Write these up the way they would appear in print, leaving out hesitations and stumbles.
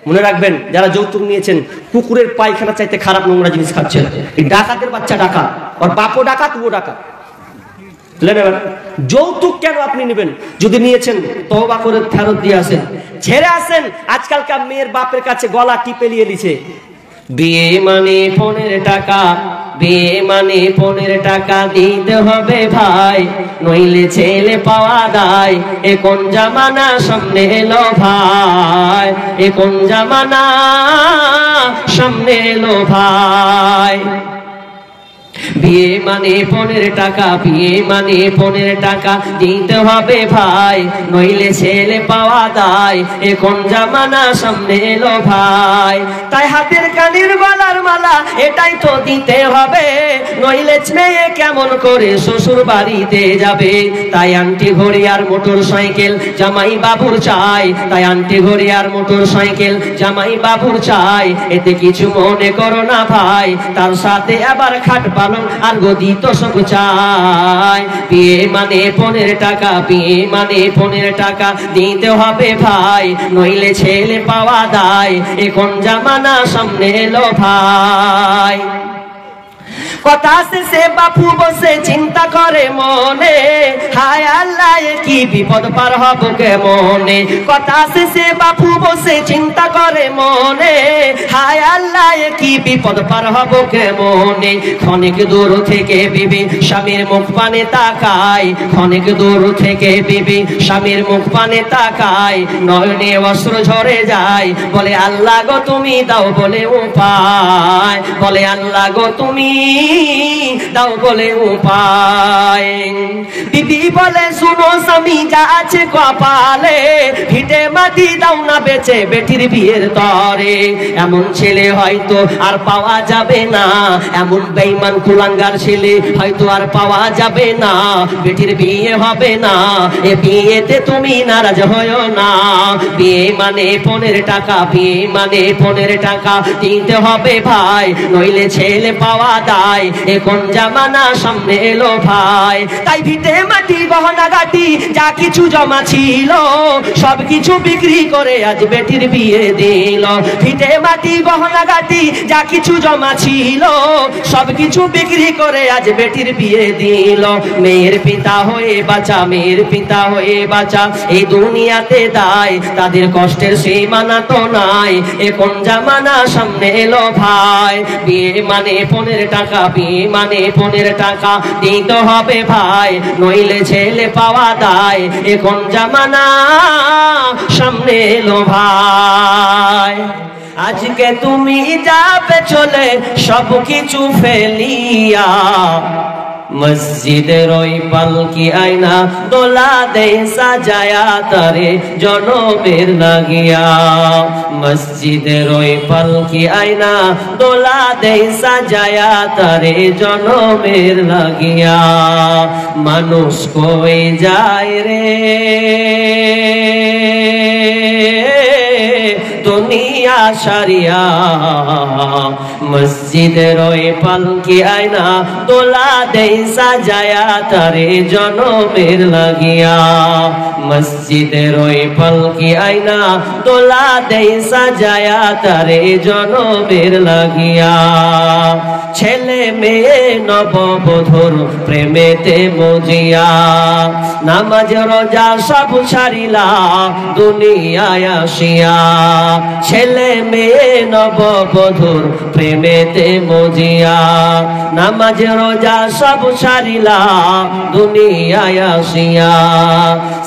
মনে রাখবেন, যারা যৌতুক নিয়েছেন কুকুরের পায়খানা চাইতে খারাপ নোংরা জিনিস খাচ্ছেন। এই ডাকাতের বাচ্চা ডাকাত, ওর বাপও ডাকাত, ও ডাকাত। যৌতুক কেন আপনি নেবেন? যদি নিয়েছেন তওবা করে ফেরত দিয়ে আসেন, ছেড়ে আসেন। আজকালকার মেয়ের বাপের কাছে গলা টিপে নিয়ে নিছে। বিয়ে মানে 15 টাকা, বিয়ে মানে 15 টাকা দিতে হবে ভাই, নইলে ছেলে পাওয়া দায়। এ কোন জামানা সামনে এলো ভাই, এ কোন জামানা সামনে এলো ভাই। বিয়ে মানে 15 টাকা, বিয়ে মানে 15 টাকা দিতে হবে ভাই, নইলে ছেলে পাওয়া দায়। এ কোন জামানা সামনে এলো ভাই। তাই হাতের কানের গলার মালা এটাই তো দিতে হবে, নইলে মেয়ে কেমন করে শ্বশুর বাড়িতে যাবে। তাই আন্টি ঘড়ি আর মোটর সাইকেল জামাই বাবুর চাই, তাই আন্টি ঘড়ি আর মোটর সাইকেল জামাই বাবুর চাই। এতে কিছু মনে করো না ভাই, তার সাথে আবার খাট পালং আর গদি তো সব চাই। বিয়ে মানে 15 টাকা, বিয়ে মানে 15 টাকা দিতে হবে ভাই, নইলে ছেলে পাওয়া দায়। এ কোন জামানা সামনে এলো ভাই। কথা শেষে বাপু বসে চিন্তা করে মনে, হায় আল্লাহ কি বিপদ পার হব কেমনে। কথা শেষে বাপু বসে চিন্তা করে মনে, হায় আল্লাহ কি বিপদ পার হব কেমনে। ক্ষণিক দূর থেকে বিবি স্বামীর মুখ পানে তাকায়, ক্ষণিক দূর থেকে বিবি স্বামীর মুখ পানে তাকায়। নয়নে অশ্রু ঝরে যায়, বলে আল্লাহ গো তুমি দাও বলে উপায়, বলে আল্লাহ গো তুমি দাও বলে উপায়। বিবি বলে শুনো স্বামী যা আছে কপালে, ভিটে মাটি দাও না বেচে বেটির বিয়ের তরে। এমন ছেলে হয়তো আর পাওয়া যাবে না, এমন বেঈমান কুলাঙ্গার ছেলে হয়তো আর পাওয়া যাবে না। বেটির বিয়ে হবে না, এ বিয়েতে তুমি নারাজ হয়ো না। বিয়ে মানে 15 টাকা, বিয়ে মানে 15 টাকা দিতে হবে ভাই, নইলে ছেলে পাওয়া দায়। এ কোন জামানা সামনে এলো ভাই। তাই ভিটে মাটি গহনা গাটি যা কিছু জমা ছিল, সব কিছু বিক্রি করে আজ বেটির বিয়ে দিল। ভিটে মাটি গহনা গাটি যা কিছু জমা ছিল, সব কিছু বিক্রি করে আজ বেটির বিয়ে দিল। মেয়ের পিতা হয়ে বাঁচা, মেয়ের পিতা হয়ে বাঁচা এই দুনিয়াতে দায়, তাদের কষ্টের সীমানা তো নাই। এ কোন জামানা সামনে এলো ভাই। বিয়ে মানে 15 টাকা, বিয়ে মানে 15 টাকা দিতে হবে ভাই, নইলে ছেলে পাওয়া দায়। এ কোন জামানা সামনে এলো ভাই। আজকে তুমি যাবে চলে সব কিছু ফেলিয়া, মসজিদের ওই পালকি আয়না দোলা দে সাজায়া তারে জনমের লাগিয়া। মসজিদের ওই পালকি আয়না দোলা দে সাজায়া তারে জনমের লাগিয়া। মানুষ কই যায় রে দুনিয়া সারিয়া, মসজিদের ওই পালকি আয়না দোলা দে সাজায়া তারে জনমের লাগিয়া। মসজিদের ওই পালকি আয়না দোলা দে সাজায়া তারে জনমের লাগিয়া। ছেলে মেয়ে নববধূর প্রেমেতে মজিয়া, নামাজ রোজা সব ছাড়িলা দুনিয়ায় আসিয়া। ছেলে মেয়ে নববধূর প্রেমেতে মজিয়া, নামাজ রোজা সব ছাড়িলা দুনিয়ায় আসিয়া।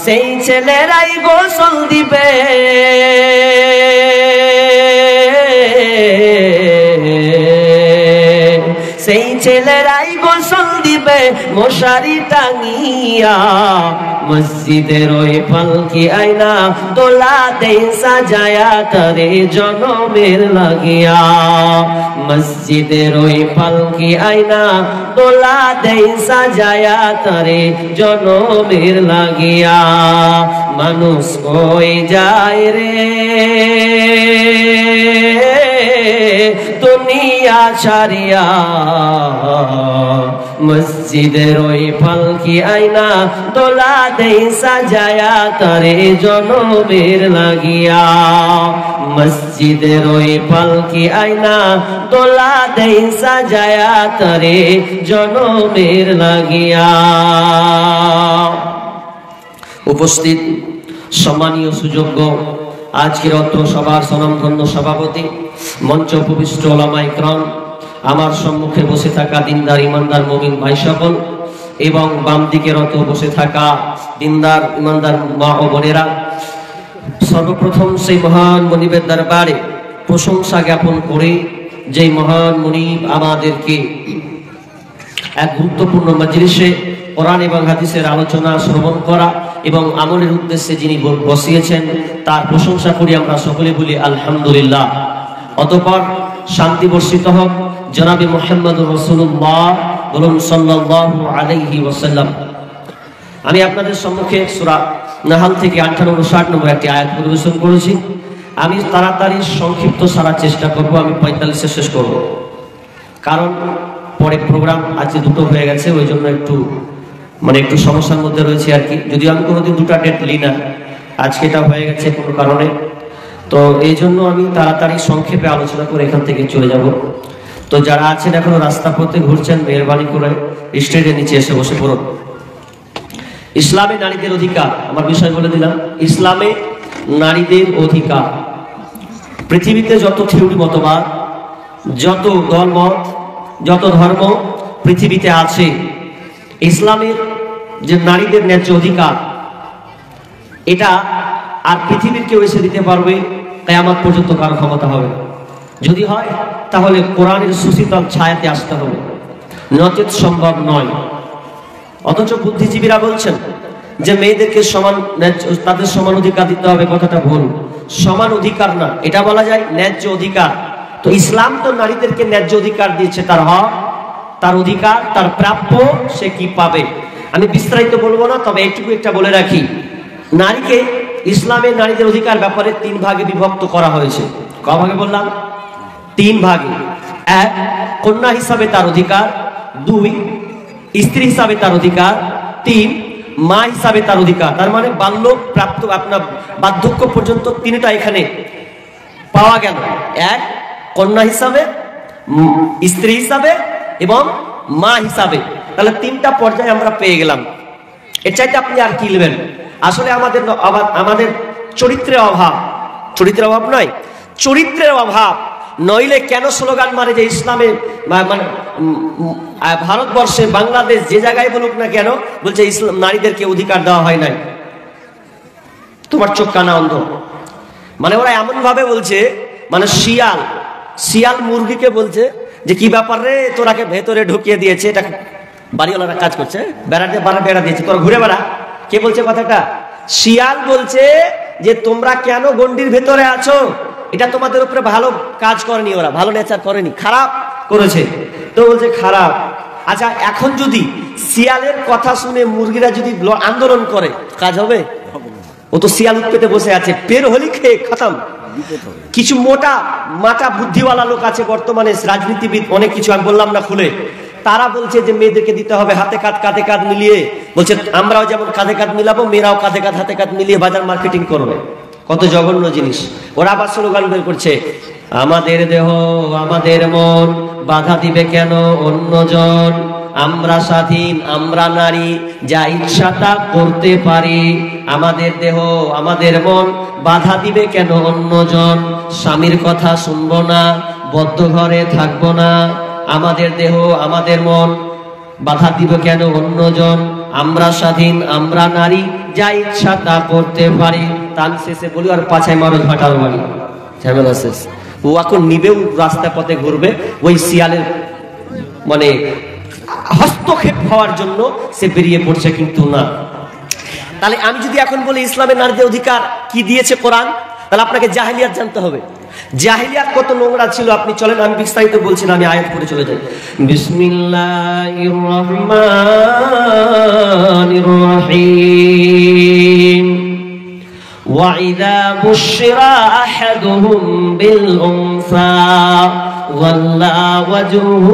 সেই ছেলেরাই গোসল দিবে, সেই ছেলেরাই গোসল দিবে মশারি টাঙিয়া। মসজিদের ওই পালকি আয়না দোলা দে সাজায়া তারে জনমের লাগিয়া। মসজিদের ওই পালকি আয়না দোলা দে সাজায়া তারে জনমের লাগিয়া। মানুষ কই যায় রে দুনিয়া ছাড়িয়া, মসজিদের ওই পালকি আয়না দোলা দে সাজায়া তারে জনমের লাগিয়া। মসজিদের ওই পালকি আয়না দোলা দেই সাজায়া তারে জনমের লাগিয়া। উপস্থিত সম্মানীয় সুযোগ্য আজকের অত্র সভার স্বনামধন্য সভাপতি, মঞ্চ উপবিষ্ট ওলামায়ে কেরাম, আমার সম্মুখে বসে থাকা দিনদার ইমানদার মুমিন ভাই সকল এবং বাম দিকে রত বসে থাকা দিনদার ইমানদার মা ও বোনেরা, সর্বপ্রথম সেই মহান মনিবের দরবারে প্রশংসা জ্ঞাপন করে যেই মহান মনিব আমাদেরকে এক গুরুত্বপূর্ণ মজলিসে কোরআন এবং হাদিসের আলোচনা শ্রবণ করা এবং আমলের উদ্দেশ্যে যিনি বসিয়েছেন তার প্রশংসা করি আমরা সকলে বলি আলহামদুলিল্লাহ। অতঃপর শান্তি বর্ষিত হোক জনাবে মুহাম্মদুর রাসূলুল্লাহ, বলুন সাল্লাল্লাহু আলাইহি ওয়াসাল্লাম। আমি আপনাদের সম্মুখে সূরা নাহল থেকে 58-60 নম্বর একটি আয়াত পরিবেশন করেছি। আমি তাড়াতাড়ি সংক্ষিপ্ত সারার চেষ্টা করব, আমি 45-এ শেষ করব, কারণ পরে প্রোগ্রাম আজকে দুটো হয়ে গেছে, ওই জন্য একটু সমস্যার মধ্যে রয়েছে আর কি। যদিও আমি কোনোদিন দুটা ডেট নিই না, আজকে এটা হয়ে গেছে কোনো কারণে, তো এই জন্য আমি তাড়াতাড়ি সংক্ষেপে আলোচনা করে এখান থেকে চলে যাব। তো যারা আছেন এখনো রাস্তা পথে ঘুরছেন, মেহরবানি করে স্টেজের নিচে এসে বসে পড়ুন। ইসলামে নারীদের অধিকার, আমার বিষয় বলে দিলাম, ইসলামে নারীদের অধিকার। পৃথিবীতে যত থিওরি মতবাদ, যত দলমত, যত ধর্ম পৃথিবীতে আছে, ইসলামের যে নারীদের ন্যায্য অধিকার, এটা আর পৃথিবীর কেউ এসে দিতে পারবে কিয়ামত পর্যন্ত কারো ক্ষমতা হবে না। যদি হয় তাহলে কোরআনের সুশীতল ছায়াতে আসতে হবে, নচেত সম্ভব নয়। অথচ বুদ্ধিজীবীরা বলছেন যে মেয়েদেরকে সমান তাদের সমান অধিকার দিতে হবে, কথাটা ভুল। সমান অধিকার না, এটা বলা যায় ন্যায্য অধিকার। তো ইসলাম তো নারীদেরকে ন্যায্য অধিকার দিয়েছে, তার হক, তার অধিকার, তার প্রাপ্য, সে কি পাবে। আমি বিস্তারিত বলবো না, তবে এইটুকু একটা বলে রাখি, নারীকে ইসলামের নারীদের অধিকার ব্যাপারে 3 ভাগে বিভক্ত করা হয়েছে। ক ভাগে বললাম? 3 ভাগে। 1, কন্যা হিসাবে তার অধিকার। 2, স্ত্রী হিসাবে তার অধিকার। 3, মা হিসাবে তার অধিকার। তার মানে বাল্য প্রাপ্ত আপনার বার্ধক্য পর্যন্ত 3টা এখানে পাওয়া গেল। 1, কন্যা হিসাবে, স্ত্রী হিসাবে এবং মা হিসাবে। তাহলে 3টা পর্যায়ে আমরা পেয়ে গেলাম। এর চাইতে আপনি আর কি নেবেন? আসলে আমাদের চরিত্রের অভাব, চরিত্রের অভাব নয়, চরিত্রের অভাব। নইলে কেন স্লোগান মারে যে ইসলামে ভারতবর্ষে, বাংলাদেশ, যে জায়গায় বলুক না কেন, বলছে ইসলাম নারীদেরকে অধিকার দেওয়া হয় নাই। তোমার চোখ কানা অন্ধ। মানে ওরা এমন ভাবে বলছে, মানে শিয়াল মুরগিকে বলছে যে কি ব্যাপার রে, তোরাকে ভেতরে ঢুকিয়ে দিয়েছে, এটা বাড়িওয়ালারা কাজ করছে, বেড়া দিয়েছে, তোরা ঘুরে বেড়া। কে বলছে কথাটা? শিয়াল বলছে যে তোমরা কেন গন্ডির ভেতরে আছো, এটা তোমাদের উপরে ভালো কাজ করেনি, ওরা ভালো নেচার করেনি, খারাপ করেছে। তো বলছে খারাপ। আচ্ছা, এখন যদি শিয়ালের কথা শুনে মুরগিরা যদি আন্দোলন করে, কাজ হবে? ও তো শিয়াল উৎপেতে বসে আছে, পের হলি খেয়ে খতম। কিছু মাটা বুদ্ধিওয়ালা লোক আছে বর্তমানে, রাজনীতিবিদ, অনেক কিছু আমি বললাম না খুলে, তারা বলছে যে মেয়েদেরকে দিতে হবে হাতে কাঁধে মিলিয়ে। বলছে আমরাও যেমন কাঁধে কাঁধ মিলাবো, মেয়েরাও কাঁধে হাতে কাঁধ মিলিয়ে বাজার মার্কেটিং করবে। কত জঘন্য জিনিস। ওরা আবার স্লোগান বের করছে, আমাদের দেহ আমাদের মন, বাধা দিবে কেন অন্যজন, আমরা স্বাধীন, আমরা নারী, যা ইচ্ছা তা করতে পারি, আমাদের দেহ আমাদের মন, বাধা দিবে কেন অন্যজন, স্বামীর কথা শুনবো না, বদ্ধ ঘরে থাকবো না, আমাদের দেহ আমাদের মন, বাধা দিবে কেন অন্যজন, আমরা স্বাধীন, আমরা নারী, যা ইচ্ছা তা করতে পারি। তান শেষে বলি আর পাছায় মারো ঝাঁটার বাড়ি, ঝামেলা শেষ। ও এখন নিবেও রাস্তা পথে ঘুরবে, ওই শিয়ালের মানে হস্তক্ষেপ হওয়ার জন্য সে বেরিয়ে পড়ছে, কিন্তু না। তাহলে আমি যদি এখন বলি ইসলামের নারীদের অধিকার কি দিয়েছে কোরআন, তাহলে আপনাকে জাহেলিয়াত জানতে হবে। জাহেলিয়াত কত নোংরা ছিল আপনি চলেন, আমি বিস্তারিত বলছি না, আমি আয়াত পড়ে চলে যাই। বিসমিল্লাহির রহমানির রহিম। وَإِذَا بُشِّرَ أَحَدُهُم بِالْأُنثَى ظَلَّ وَجْهُهُ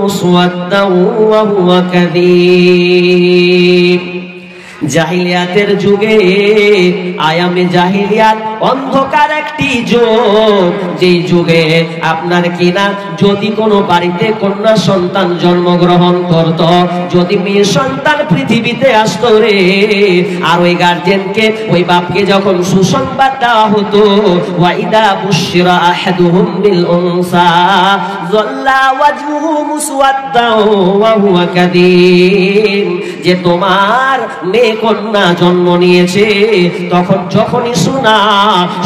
مُسْوَدًّا وَهُوَ كَذِيمٌ। জাহিলিয়াতের যুগে, আয়ামে জাহিলিয়াত অন্ধকার একটি যুগ, যে যুগে আপনার কিনা যদি কোনো বাড়িতে কন্যা সন্তান জন্মগ্রহণ করত, যদি মেয়ে সন্তান পৃথিবীতে আসতো রে, আর ওই গার্জেনকে ওই বাপকে যখন সুসংবাদ দেওয়া হতো, ওয়াইদা বুশিরা আহাদুহুম বিল উনসা যাল্লা ওয়াজহুহু মুসওয়াদ্দাও ওয়া হুয়া কাযীম, যে তোমার মেয়ে কন্যা জন্ম নিয়েছে, তখন যখনই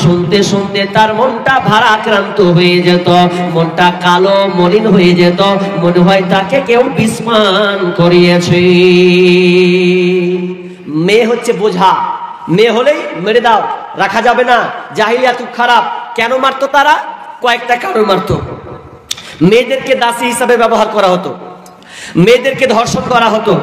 শুনতে শুনতে তার মনটা ভারাক্রান্ত হয়ে যেত, মনটা কালো মলিন হয়ে যেত, মনে হয় তাকে কেউ বিস্মান করিয়েছে। মেয়ে হচ্ছে বোঝা, মেয়ে হলেই মেরে দাও, রাখা যাবে না। জাহিলিয়াত খুব খারাপ। কেন মারতো তারা? কয়েকটা কারণ মারতো। মেয়েদেরকে দাসী হিসাবে ব্যবহার করা হতো, মেয়েদেরকে ধর্ষণ করা হতো,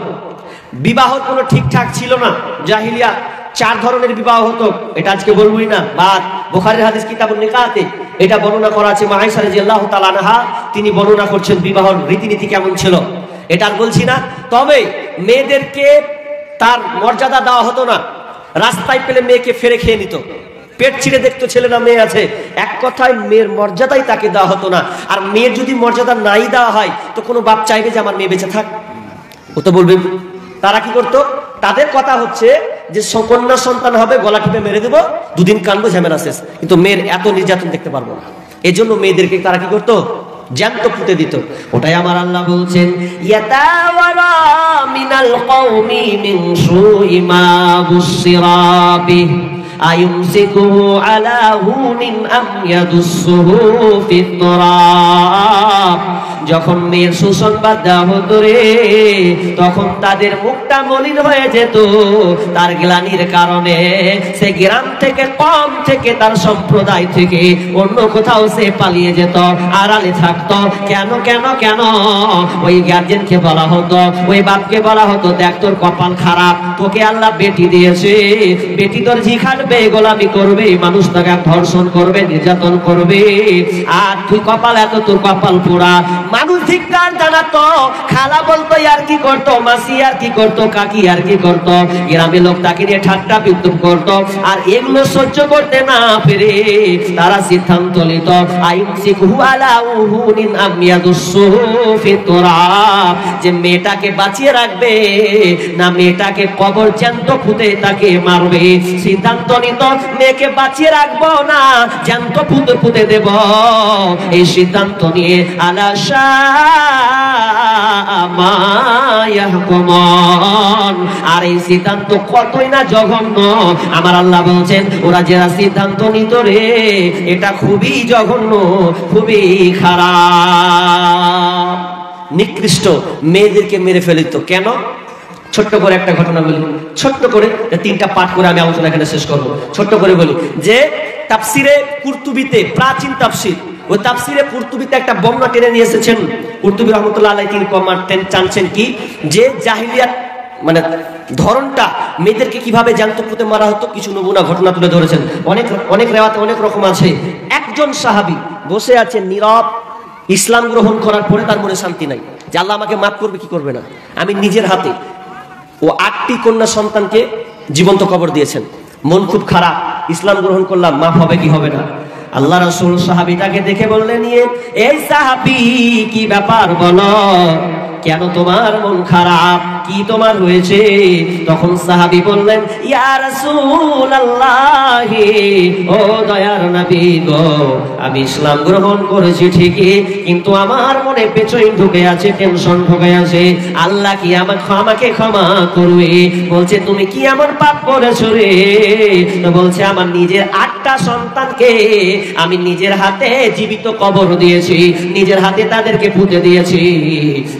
বিবাহ কোনো ঠিকঠাক ছিল না। জাহিলিয়াত 4 ধরনের বিবাহ হতো, এটা আজকে বলবোই না, বাদ বুখারীর হাদিস কিতাবুন নিকাতে এটা বর্ণনা করা আছে। মা আয়েশা রাদিয়াল্লাহু তাআলা আনহা তিনি বর্ণনা করছেন বিবাহের রীতিনীতি কেমন ছিল, এটা আর বলছি না। তবে মেয়েদেরকে তার মর্যাদা দেওয়া হতো না। রাস্তায় পেলে মেয়েকে ফেরে খেয়ে নিত, পেট ছিঁড়ে দেখতো ছেলে না মেয়ে আছে, এক কথায় মেয়ের মর্যাদাই তাকে দেওয়া হতো না। আর মেয়ের যদি মর্যাদা নাই দেওয়া হয় তো কোনো বাপ চাইবে যে আমার মেয়ে বেঁচে থাক? ও তো বলবে। তারা কি করতো? তাদের কথা হচ্ছে যে কন্যা সন্তান হবে, গলা টিপে মেরে দেবো, 2 দিন কানবো, ঝামেলা শেষ। কিন্তু মেয়ের এত নির্যাতন দেখতে পারবো না, এই জন্য মেয়েদেরকে তারা কি করতো? জ্যান্ত পুঁতে দিত। ওটাই আমার আল্লাহ বলছেন, ইয়াতাওয়ারা মিনাল কওমি মিন সুই মা বুশিরা বিহি আয়ুমসিকুহু আলা হুনিন আম ইয়াদুসসুহু ফিত তুরাব। যখন মেয়ের সুসংবাদ দেওয়া হতো রে, তখন তাদের মুখটা মলিন হয়ে যেত তার গ্লানির কারণে। সে গ্রাম থেকে, কম থেকে, তার সম্প্রদায় থেকে অন্য কোথাও সে পালিয়ে যেত, আড়ালে থাকতো। কেন কেন কেন? ওই গার্জেনকে বলা হতো, ওই বাপকে বলা হতো, দেখ তোর কপাল খারাপ, তোকে আল্লাহ বেটি দিয়েছে, বেটি তোর ঝি খাটবে, গোলামি করবে, মানুষ তাকে ধর্ষণ করবে, নির্যাতন করবে, আর তুই কপাল এত, তোর কপাল পোড়া। মানুষ ধিক্কার জানাতো, খালা বলতো আর কি করতো, মাসি আর কি করতো, কাকি আর কি করতো, গ্রামের লোক তাকে নিয়ে ঠাট্টা বিদ্রুপ করতো। আর এগুলো সহ্য করতে না পেরে তারা সিদ্ধান্ত নিত, আইমসিকুহু আলা উহুনিন আম ইয়াদুসসুহু ফিত তুরাব, যে মেয়েটাকে বাঁচিয়ে রাখবে না মেয়েটাকে কবর জ্যান্ত পুঁতে তাকে মারবে। সিদ্ধান্ত নিত মেয়েকে বাঁচিয়ে রাখবো না জ্যান্ত পুঁতে পুঁতে দেব। এই সিদ্ধান্ত নিয়ে আলা মা ইয়াহকুমুন, আর এই সিদ্ধান্ত কতই না জঘন্য। আমার আল্লাহ বলছেন, ওরা যারা সিদ্ধান্ত নিত রে, এটা খুবই জঘন্য, খুবই খারাপ, নিকৃষ্ট। মেয়েদেরকে মেরে ফেলিত। কেন? ছোট্ট করে একটা ঘটনা বলি, ছোট্ট করে 3টা পাঠ করে আমি আলোচনা এখানে শেষ করবো। ছোট্ট করে বলি যে তাফসিরে কুরতুবিতে, প্রাচীন তাফসির, ওই তাফসিরে কুরতুবিতে একটা বর্ণনা টেনে নিয়ে এসেছেন কুরতুবী রাহমাতুল্লাহ আলাইহি। তিনি কমাতেন চাচ্ছেন কি, যে জাহিলিয়াত মানে ধরনটা, মেয়েদেরকে কিভাবে জ্যান্ত পুঁতে মারা হতো, কিছু নমুনা ঘটনা তুলে ধরেছেন। অনেক রেওয়াতে অনেক রকম আছে। একজন সাহাবী বসে আছেন নীরব, ইসলাম গ্রহণ করার পরে তার মনে শান্তি নাই যে আল্লাহ আমাকে মাফ করবে কি করবে না। আমি নিজের হাতে ও 8টি কন্যা সন্তানকে জীবন্ত কবর দিয়েছেন, মন খুব খারাপ, ইসলাম গ্রহণ করলাম, মাফ হবে কি হবে না। আল্লাহ রাসূল সাহাবীটাকে দেখে বললেন, এই সাহাবী কি ব্যাপার বলো, কেন তোমার মন খারাপ, কি তোমার হয়েছে? তখন সাহাবী বললেন, ইয়া রাসূলুল্লাহ, ও দয়ার নবী গো, আমি ইসলাম গ্রহণ করেছি ঠিকই, কিন্তু আমার মনে পেছন ঢুকে আছে, টেনশন ঢুকে আছে, আল্লাহ কি আমাকে ক্ষমা করবে? বলছে, তুমি কি এমন পাপ করেছো রে? তো বলছে, আমার নিজের 8টা সন্তানকে আমি নিজের হাতে জীবিত কবর দিয়েছি, নিজের হাতে তাদেরকে পুঁতে দিয়েছি,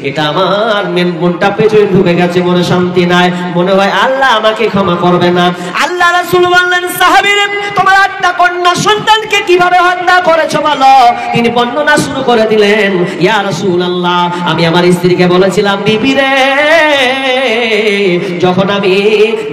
এটা আমার মনটা পেছনে ঢুকে গেছে, মনে শান্তি নাই, মনে হয় আল্লাহ আমাকে ক্ষমা করবে না। আল্লাহ রাসূল বললেন, সাহাবী রে, তোমার 8টা কন্যা সন্তানকে কিভাবে হত্যা করেছো বলো। তিনি বর্ণনা শুরু করে দিলেন, ইয়া রাসূলুল্লাহ, আমি আমার স্ত্রীকে বলেছিলাম, বিবি রে, যখন আমি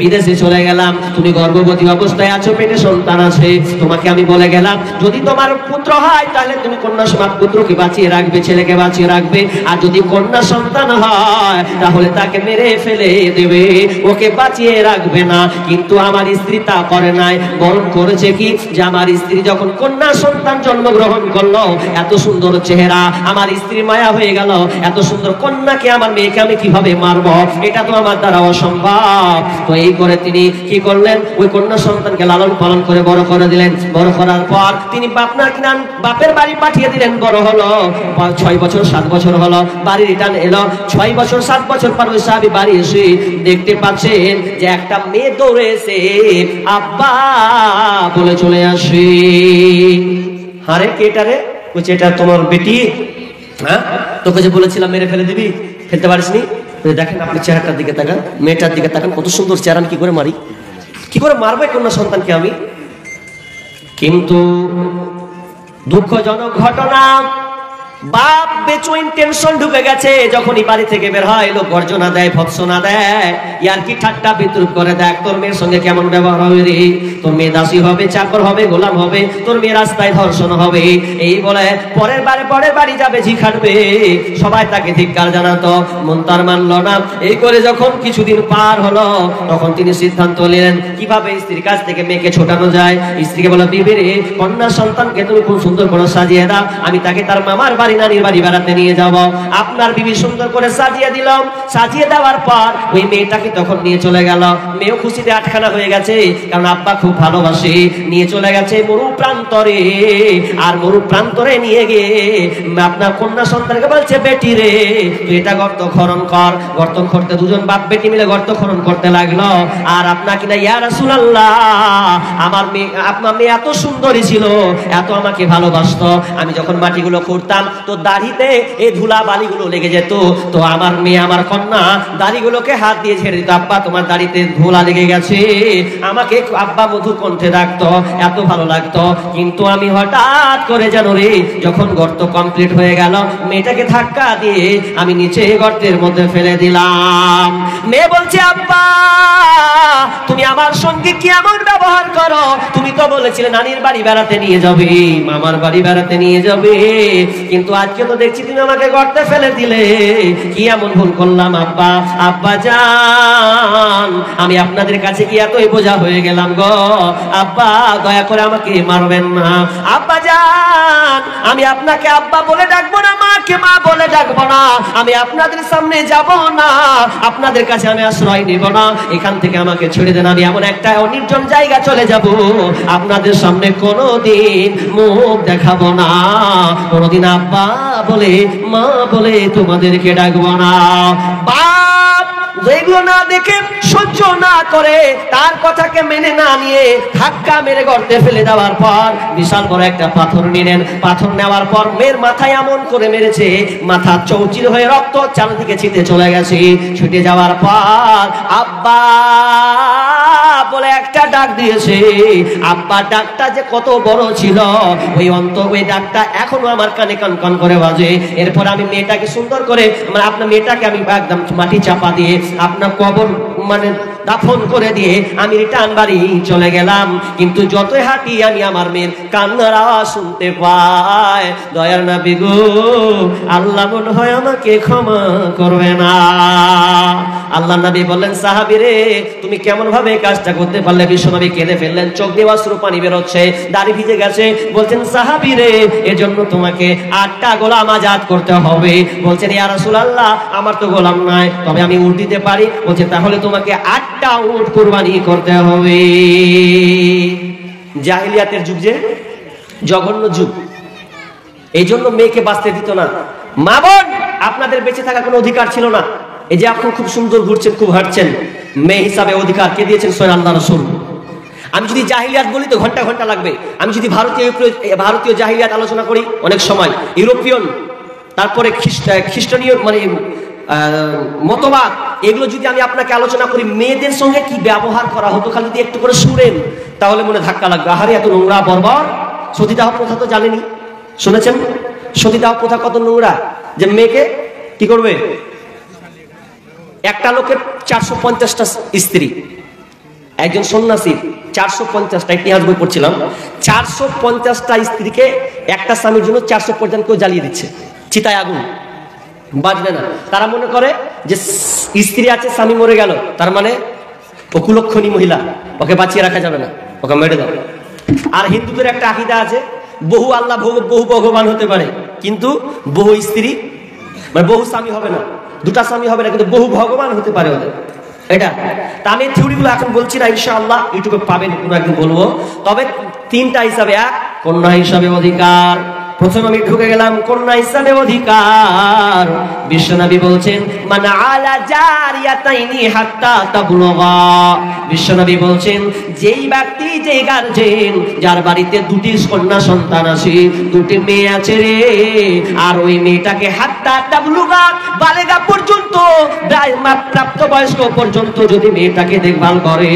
বিদেশে চলে গেলাম, তুমি গর্ভবতী অবস্থায় আছো, পেটে সন্তান আছে, তোমাকে আমি বলে গেলাম, যদি তোমার পুত্র হয় তাহলে তুমি কন্যা পুত্রকে বাঁচিয়ে রাখবে, ছেলেকে বাঁচিয়ে রাখবে, আর যদি কন্যা সন্তান হয় তাহলে তাকে মেরে ফেলে দেবে, ওকে বাঁচিয়ে রাখবে না। কিন্তু আমার স্ত্রী তা করে নাই, বরং করেছে কি যে আমার স্ত্রী যখন কন্যা সন্তান জন্মগ্রহণ করলো, এত সুন্দর চেহারা, আমার স্ত্রী মায়া হয়ে গেল, এত সুন্দর কন্যাকে আমার মেয়েকে আমি কিভাবে মারবো, এটা তো আমার দ্বারা অসম্ভব। তো এই করে তিনি কি করলেন, ওই কন্যা সন্তানকে লালন পালন করে বড় করে দিলেন। বড় করার পর তিনি বাপের বাড়ি পাঠিয়ে দিলেন। বড় হলো, 6 বছর 7 বছর হলো, বাড়ি রিটার্ন এলো। 6 বছর 7 বছর পর ওই সাহাবী বাড়ি এসে দেখতে পাচ্ছেন যে একটা মেয়ে দৌড়ে এসে আব্বা বলে চলে আসে। আরে কেটা রে? বলছে এটা তোমার বেটি। হ্যাঁ, তোকে যে বলেছিলাম মেরে ফেলে দিবি, ফেলতে পারিসনি। দেখেন আপনি চেহারাটার দিকে তাকান, মেয়েটার দিকে তাকান, কত সুন্দর চেহারা, আমি কি করে মারি, কি করে মারবে কন্যা সন্তানকে আমি। কিন্তু দুঃখজনক ঘটনা, বাপ বেচুইন টেনশন ঢুকে গেছে। যখনই বাড়ি থেকে বের হয়, লোক গর্জনা দেয়, ভৎসনা দেয়, ইয়ার কি ঠাট্টা বিদ্রুপ করে। দেখ তোর মেয়ের সঙ্গে কেমন ব্যবহার হবে রে, তোর মেয়ে দাসী হবে, চাকর হবে, গোলাম হবে, তোর মেয়ে রাস্তায় ধর্ষণ হবে, এই বলে পরের বাড়ি যাবে, ঝি খাটবে। সবাই তাকে ধিক্কার জানাতো, মন তার মানলো না। এই করে যখন কিছুদিন পার হলো, তখন তিনি সিদ্ধান্ত নিলেন কিভাবে স্ত্রীর কাছ থেকে মেয়েকে ছোটানো যায়। স্ত্রীকে বলো, বিবি রে, কন্যা সন্তানকে তুমি খুব সুন্দর করে সাজিয়ে দাও, আমি তাকে তার মামার বাড়ি নানির বাড়ি বেড়াতে নিয়ে যাব। আপনার বিবি সুন্দর করে সাজিয়ে দিলাম। সাজিয়ে দেওয়ার পর ওই মেয়েটাকে তখন নিয়ে চলে গেল। মেয়েও খুশিতে আটখানা হয়ে গেছে, কারণ আব্বা খুব ভালোবাসে। নিয়ে চলে গেছে মরু প্রান্তরে। আর মরু প্রান্তরে নিয়ে গিয়ে আপনার কন্যা সন্তানকে বলছে, বেটি রে, তুই এটা গর্ত খনন কর। গর্ত করতে দুজন বাপ বেটি মিলে গর্ত খনন করতে লাগলো। আর আপনার কিনা, ইয়া রাসূলুল্লাহ, আপনার মেয়ে এত সুন্দরী ছিল, এত আমাকে ভালোবাসতো, আমি যখন মাটিগুলো করতাম তো দাড়িতে এই ধুলা বালিগুলো লেগে যেত। তো আমার মেয়ে, আমার কন্যা দাড়িগুলোকে হাত দিয়ে ছেড়ে দিত, আব্বা তোমার দাড়িতে ধুলা লেগে গেছে। আমাকে আব্বা মধু কণ্ঠে ডাকতো, এত ভালো লাগতো। কিন্তু আমি হঠাৎ করে জানো রে, যখন গর্ত কমপ্লিট হয়ে গেল, মেয়েটাকে ধাক্কা দিয়ে আমি নিচে গর্তের মধ্যে ফেলে দিলাম। মেয়ে বলছে, আব্বা তুমি আমার সঙ্গে কি এমন ব্যবহার করো? তুমি তো বলেছিলে নানির বাড়ি বেড়াতে নিয়ে যাবে, মামার বাড়ি বেড়াতে নিয়ে যাবে, কিন্তু আজকে তো দেখছি তুমি আমাকে গর্তে ফেলে দিলে। কি এমন ভুল করলাম আব্বা? আব্বা জান, আমি আপনাদের কাছে কি এতই বোঝা হয়ে গেলাম গো? আব্বা দয়া করে আমাকে মারবেন না। আব্বা জান, আমি আপনাকে আব্বা বলে ডাকবো না, মাকে মা বলে ডাকবো না, আমি আপনাদের সামনে যাব না, আপনাদের কাছে আমি আশ্রয় নিব না, এখান থেকে আমাকে ছেড়ে দেন। আমি এমন একটা অনির্জন জায়গা চলে যাব, আপনাদের সামনে কোনোদিন মুখ দেখাবো না, কোনোদিন আব্বা বলে মা বলে তোমাদেরকে ডাকবো না। বাপ যেগুলো না দেখে, সহ্য না করে, তার কথাকে মেনে না নিয়ে ধাক্কা মেরে গর্তে ফেলে দেওয়ার পর বিশাল বড় একটা পাথর নিলেন। পাথর নেওয়ার পর মেয়ের মাথায় এমন করে মেরেছে, মাথা চৌচির হয়ে রক্ত চারদিকে ছিটে চলে গেছে। ছুটে যাওয়ার পর আব্বা বলে একটা ডাক দিয়েছে। আব্বা ডাকটা যে কত বড় ছিল, ওই ডাকটা এখনো আমার কানে কন করে বাজে। এরপর আমি মেয়েটাকে সুন্দর করে, আপনার মেয়েটাকে আমি একদম মাটি চাপা দিয়ে আপনার কবর দাফন করে দিয়ে আমি রিটার্ন বাড়ি চলে গেলাম। কিন্তু যতই হাঁটি আমি আমার মেয়ের কান্নার আওয়াজ শুনতে পাই। দয়ার নবী গো, আল্লাহ মনে হয় আমাকে ক্ষমা করবে না। আল্লাহ নবী বললেন, সাহাবী রে, তুমি কেমন ভাবে কাজটা করতে পারলে? বিশ্বনবী কেঁদে ফেললেন, চোখ দিয়ে অশ্রু পানি বেরোচ্ছে, দাড়ি ভিজে গেছে। বলছেন, সাহাবী রে, এজন্য তোমাকে 8টা গোলাম আজাদ করতে হবে। বলছেন, ইয়া রাসূলুল্লাহ, আমার তো গোলাম নাই, তবে আমি উট দিতে পারি। বলছে, তাহলে তোমাকে 8টা উট কুরবানি করতে হবে। জাহিলিয়াতের যুগ যে জঘন্য যুগ, এই জন্য মেয়েকে বাঁচতে দিত না। মা বোন, আপনাদের বেঁচে থাকার কোনো অধিকার ছিল না। এই যে আপনি খুব সুন্দর ঘুরছেন, খুব হাঁটছেন, মেয়ে হিসাবে অধিকার কে দিয়েছেন? স্বয়ং আল্লাহ রাসূল। আমি যদি জাহিলিয়াত বলি তো ঘন্টা ঘন্টা লাগবে। আমি যদি ভারতীয় জাহিলিয়াত আলোচনা করি, অনেক সময় ইউরোপিয়ান, তারপরে খ্রিস্টানীয় মতবাদ, এগুলো যদি আমি আপনাকে আলোচনা করি, মেয়েদের সঙ্গে কি ব্যবহার করা হতো, খালি যদি একটু করে শুনেন তাহলে মনে ধাক্কা লাগবে। আহারে এত নোংরা বর্বর! সতীদাহ প্রথা তো জানেনি, শুনেছেন? সতীদাহ প্রথা কত নোংরা, যে মেয়েকে কি করবে? একটা লোকের 450টা স্ত্রী, একজন সন্ন্যাসীর 450টা, ইতিহাস বই পড়ছিলাম, 450টা স্ত্রীকে একটা স্বামীর জন্য 450 কেউ জ্বালিয়ে দিচ্ছে চিতায় আগুন। বাঁচবে না। তারা মনে করে যে স্ত্রী আছে, স্বামী মরে গেল, তার মানে ও কুলক্ষণী মহিলা, ওকে বাঁচিয়ে রাখা যাবে না, ওকে মেরে দাও। আর হিন্দুদের একটা আকীদা আছে, বহু আল্লাহ বহু ভগবান হতে পারে, কিন্তু বহু স্ত্রী মানে বহু স্বামী হবে না, দুটা স্বামী হবে না, কিন্তু বহু ভগবান হতে পারে ওদের। এটা তা আমি থিওরিগুলো এখন বলছি না, ইনশাআল্লাহ ইউটিউবে পাবেন, কোনো একদিন বলবো। তবে তিনটা হিসাবে, এক কন্যা হিসাবে অধিকার, প্রথম আমি ঢুকে গেলাম কন্যা হিসাবে অধিকার। বিশ্বনবী বলছেন মান আলা জারিয়াতাইনি হাত্তা তাবলুগা। বিশ্বনবী বলছেন যেই ব্যক্তি, যেই গার্জেন যার বাড়িতে দুটি কন্যা সন্তান আছে, দুটি মেয়ে আছে রে, আর ওই মেয়েটাকে হাত্তা তাবলুগা বালেগা পর্যন্ত, প্রাপ্ত বয়স্ক পর্যন্ত যদি মেয়েটাকে দেখভাল করে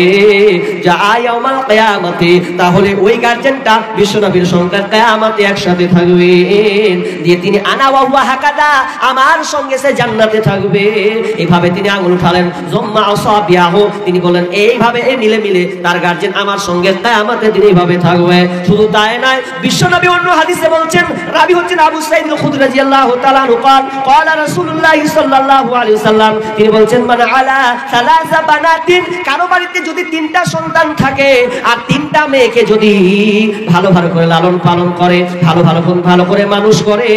যায় ইয়াউমাল কিয়ামতে, তাহলে ওই গার্জেনটা বিশ্বনবীর সঙ্গে কিয়ামতে একসাথে থাকবে। দিয়ে তিনি আনা ওয়া হুয়া হাকাদা, আমার সঙ্গে সে জান্নাতে থাকবে। এইভাবে তিনি আঙুল উঠালেন, জম্মা আসাবিয়াহু, তিনি বলেন এইভাবে মিলে মিলে তার গার্জেন আমার সঙ্গে কিয়ামতে দিন এইভাবে থাকবে। শুধু তাই নয়, বিশ্বনবী অন্য হাদিসে বলছেন, রাবী হচ্ছেন আবু সাঈদ আল-খুদরি রাদিয়াল্লাহু তাআলা আনহু قال قال রাসূলুল্লাহ সাল্লাল্লাহু আলাইহি ওয়াসাল্লাম, তিনি বলছেন মান আলা সালাসা বানাতিন, কারো বাড়িতে যদি তিনটা সন্তান থাকে আর তিনটা মেয়েকে যদি ভালো ভালো করে লালন পালন করে, ভালো করে মানুষ করে,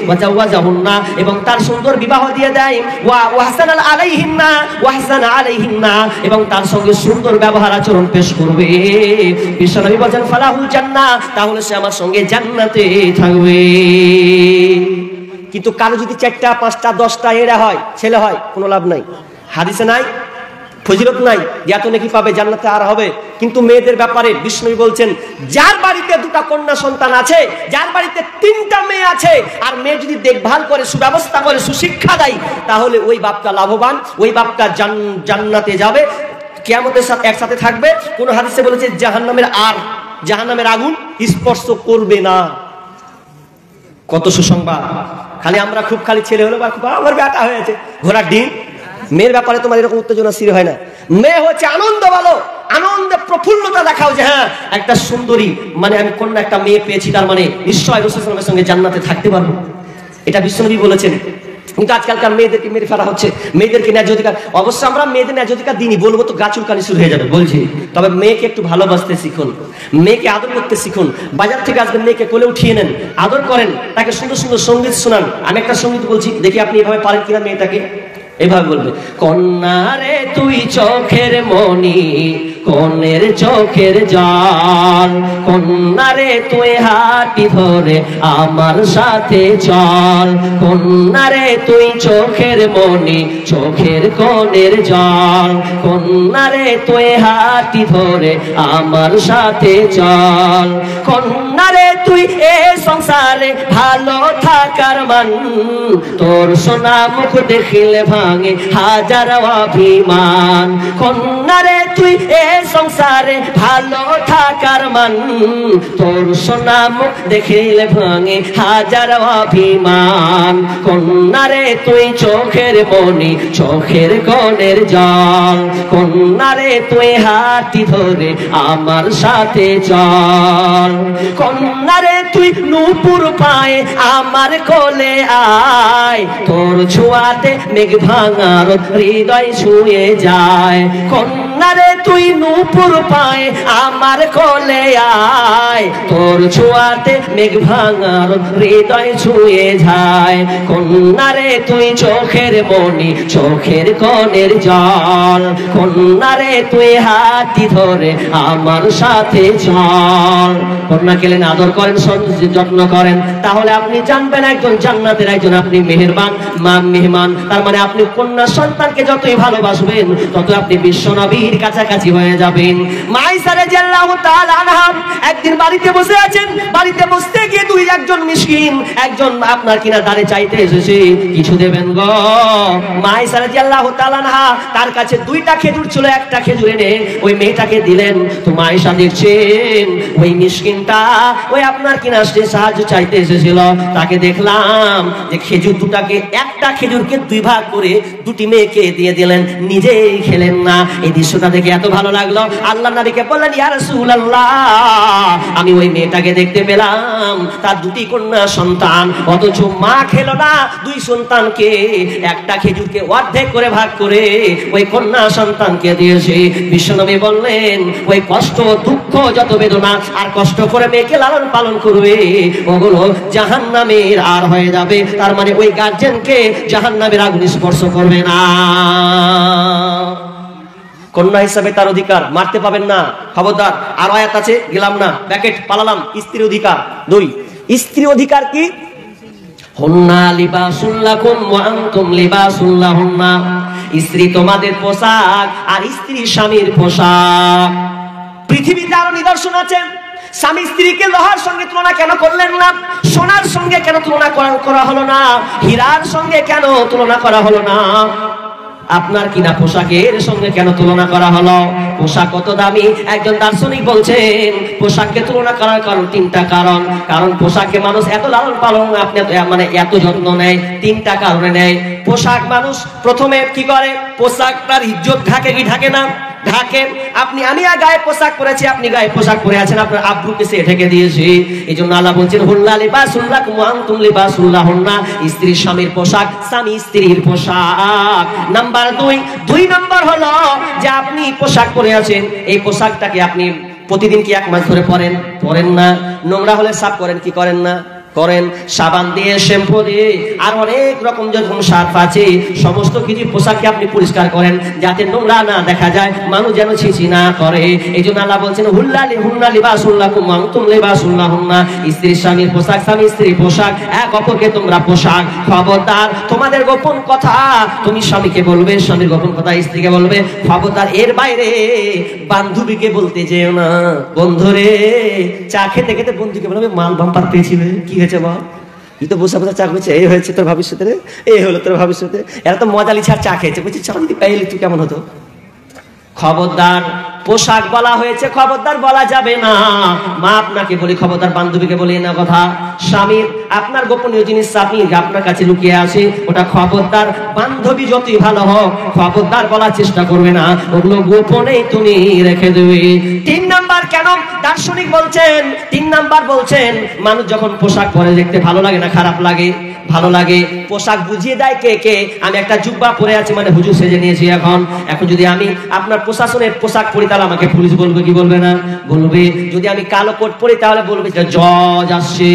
ওয়াজাওয়াজাহুন্না, এবং তার সুন্দর বিবাহ দিয়ে দেয়, ওয়াহসানা আলাইহিন্না, এবং তার সঙ্গে সুন্দর ব্যবহার আচরণ পেশ করবে, বিশ্বনবী বলেন ফালাহুল জান্নাহ, তাহলে সে আমার সঙ্গে জান্নাতে থাকবে। কিন্তু কারো যদি 4টা 5টা 10টা এরা হয়, ছেলে হয়, কোনো লাভ নাই, হাদিসে নাই, ফজিলত নাই, এত নাকি পাবে জান্নাতে আর হবে। কিন্তু মেয়েদের ব্যাপারে বিষ্ণু বলছেন যার বাড়িতে দুটা কন্যা সন্তান আছে, যার বাড়িতে 3টা মেয়ে আছে, আর মেয়ে যদি দেখভাল করে, সুব্যবস্থা করে, সুশিক্ষা দেয়, তাহলে ওই বাপটা লাভবান, ওই বাপটা জান্নাতে যাবে, কিয়ামতের সাথে একসাথে থাকবে। কোন হাদিসে বলেছে জাহান্নামের আগুন স্পর্শ করবে না। কত সুসংবাদ! খালি আমরা খুব খালি ছেলে হলো বা আমার বেটা হয়েছে, ঘোড়ার ডিম। মেয়ের ব্যাপারে তোমার এরকম উত্তেজনা স্থির হয় না। মেয়ে হচ্ছে আনন্দ, বলো আনন্দে প্রফুল্লতা দেখাও যে হ্যাঁ একটা সুন্দরী, মানে আমি কন্যা একটা মেয়ে পেয়েছি, তার মানে নিশ্চয় রাসূল সাল্লাল্লাহু আলাইহি ওয়াসাল্লামের সঙ্গে জান্নাতে থাকতে পারবো। এটা বিশ্বনবী বলেছেন। কিন্তু আজকালকার মেয়েদেরকে মেরে ফেলা হচ্ছে, মেয়েদেরকে ন্যায্য অধিকার। অবশ্য আমরা মেয়েদের ন্যায্য অধিকার দিনই, বলবো তো গা চুলকানি শুরু হয়ে যাবে, বলছি। তবে মেয়েকে একটু ভালোবাসতে শিখুন, মেয়েকে আদর করতে শিখুন। বাজার থেকে আসবেন, মেয়েকে কোলে উঠিয়ে নেন, আদর করেন, তাকে সুন্দর সুন্দর সঙ্গীত শোনান। আমি একটা সঙ্গীত বলছি, দেখি আপনি এভাবে পারেন কিনা মেয়েটাকে। এভাবে বলবে, কন্যা রে তুই চোখের মনি, কনের চোখের জল, কন্যা রে তুই হাঁটি ধরে আমার সাথে চল, কন্যা রে তুই চোখের মনি, চোখের কনের জল, কন্যা রে তুই হাঁটি ধরে আমার সাথে চল, কন্যা রে তুই এ সংসারে ভালো থাকার মান, তোর সোনা মুখ দেখিলে ভাঙে হাজার অভিমান, কন্যা রে তুই এ সংসারে ভালো থাকার মান, তোর সোনা মুখ দেখিলে ভাঙে হাজার অভিমান, কন্যা রে তুই চোখের মনি, চোখের কনের জল, কন্যা রে তুই হাতি ধরে আমার সাথে চল, কন্যা রে তুই নূপুর পায়ে আমার কোলে আয়, তোর ছোঁয়াতে মেঘ ভাঙার হৃদয় ছুঁয়ে যায়, কন্যা রে তুই নূপুর পায়ে আমার কোলে আয়, তোর ছোঁয়াতে মেঘ ভাঙার হৃদয় ছুঁয়ে যায়, কন্যা রে তুই চোখের মনি, চোখের কনের জল, কন্যা রে তুই হাতি ধরে আমার সাথে চল। কন্যা কেলেন আদর করেন, যত্ন করেন, তাহলে আপনি জানবেন একজন জান্নাতের একজন আপনি মেহেরবান মেহমান। তার মানে আপনি কন্যা সন্তানকে যতই ভালোবাসবেন, তত আপনি বিশ্ব নবীর কাছাকাছি হয়ে যাবেন। মা আয়েশা রাদিয়াল্লাহু তাআলা আনহা একদিন বাড়িতে বসে আছেন, বাড়িতে বসতে গিয়ে একজন মিসকিন, একজন আপনার কিনা দাঁড়ে চাইতে এসেছে, কিছু দেবেন গো। মা আয়েশা রাদিয়াল্লাহু তাআলা আনহা তার কাছে 2টা খেজুর ছিল, একটা খেজুর এনে ওই মেয়েটাকে দিলেন। তো মা আয়েশা দেখছেন ওই মিসকিনটা ওই আপনার কিনা সাহায্য চাইতে এসেছিল, তাকে দেখলাম যে খেজুর দুটাকে, একটা খেজুরকে 2 ভাগ করে 2টি মেয়েকে দিয়ে দিলেন, নিজেই খেলেন না। এই দৃশ্যটা দেখে এত ভালো লাগলো, আল্লাহর নবীকে বললেন ইয়া রাসূলুল্লাহ, আমি ওই মেয়েটাকে দেখতে পেলাম তার দুটি কন্যা সন্তান, অথচ মা খেলো না দুই সন্তানকে, একটা খেজুরকে অর্ধেক করে ভাগ করে ওই কন্যা সন্তানকে দিয়েছে। বিশ্বনবী বললেন ওই কষ্ট দুঃখ যত বেদনা আর কষ্ট করে মেয়েকে লালন পালন করবে ওগুলো জাহান্নামের আর হয়ে যাবে। তার মানে ওই গার্জেনকে জাহান্নামের আগুন স্পর্শ করবে না। কন্যা হিসাবে তার অধিকার, মারতে পাবেন না, খবরদার। আর আয়াত আছে, গেলাম না, প্যাকেট পালালাম। স্ত্রী অধিকার 2। স্ত্রী অধিকার কি? হুন্না লিবাসুল লাকুম ওয়া আনতুম লিবাসুল লাহুন্না। স্ত্রী তোমাদের পোশাক আর স্ত্রী স্বামীর পোশাক। পৃথিবীতে আরো নিদর্শন আছে। স্বামী স্ত্রীকে লোহার সঙ্গে তুলনা কেন করলেন না? সোনার সঙ্গে কেন তুলনা করা হলো না? হীরার সঙ্গে কেন তুলনা করা হলো না? আপনার কিনা পোশাকের সঙ্গে কেন তুলনা করা হলো? পোশাক কত দামি। একজন দার্শনিক বলছেন পোশাককে তুলনা করার কারণ 3টা কারণ। কারণ পোশাককে মানুষ এত লালন পালন আপনি মানে এত যত্ন নেয় 3টা কারণে নেয়। পোশাক মানুষ প্রথমে কি করে? পোশাক তার ইজ্জত ঢাকে কি ঢাকে না? ঢাকে। আমি গায়ে পোশাক পরেছি, আপনি গায়ে পোশাক পরে আছেন, আপনার আব্রুকে সে ঢেকে দিয়েছে। এই জন্য আল্লাহ বলছেন হুল্লা লিবাসুল লাকুম ওয়া আনতুম লিবাসুল লাহুন্না। স্ত্রী স্বামীর পোশাক, স্বামী স্ত্রীর পোশাক। নাম্বার 2 নাম্বার হলো যে আপনি পোশাক পরে আছেন, এই পোশাকটাকে আপনি প্রতিদিন কি 1 মাস ধরে পরেন না? নোংরা হলে সাফ করেন কি করেন না? করেন। সাবান দিয়ে, শ্যাম্পু দিয়ে আর অনেক রকম যখন সার্ফ আছে সমস্ত কিছু পোশাককে আপনি পরিষ্কার করেন যাতে নোংরা না দেখা যায়, মানুষ যেন ছিছি না করে। এই জন্য আল্লাহ বলছেন হুন্না লিবাসুল লাকুম ওয়া আনতুম লিবাসুল লাহুন্না। স্ত্রী স্বামীর পোশাক, স্বামী স্ত্রীর পোশাক, এক অপরকে তোমরা পোশাক। খবরদার তোমাদের গোপন কথা তুমি স্বামীকে বলবে, স্বামীর গোপন কথা স্ত্রীকে বলবে। খবরদার এর বাইরে বান্ধবীকে বলতে যেও না। বন্ধুরে চা খেতে খেতে বন্ধুকে বলবে মাল বাম্পার পেয়েছিলে, কি হয়েছে বল? এই তো বসে বসে চা খেয়েছে, এই হয়েছে তোর ভবিষ্যতে, এই হলো তোর ভবিষ্যতে। এরা তো মজা লিছে আর চা খেয়েছে, বলছি চা যদি পাইলি তুই কেমন হতো। খবরদার পোশাক বলা হয়েছে, খবরদার বলা যাবে না। মা আপনাকে বলি, খবরদার বান্ধবীকে বলি না কথা। স্বামীর আপনার গোপনীয় জিনিস আপনি আপনার কাছে লুকিয়ে আসে, ওটা খবরদার বান্ধবী যতই ভালো হোক খবরদার বলার চেষ্টা করবে না, ওগুলো গোপনেই তুমি রেখে দেবে। 3 নাম্বার কেন দার্শনিক বলছেন? 3 নাম্বার বলছেন মানুষ যখন পোশাক পরে দেখতে ভালো লাগে না খারাপ লাগে? ভালো লাগে। পোশাক বুঝিয়ে দেয় কে? আমি একটা জুব্বা পরে আছি মানে হুজুর সেজে নিয়েছি। এখন যদি আমি আপনার প্রশাসনের পোশাক পরি তাহলে আমাকে পুলিশ বলবে কি বলবে না? বলবে। যদি আমি কালো কোট পরি তাহলে বলবে জজ আসছে।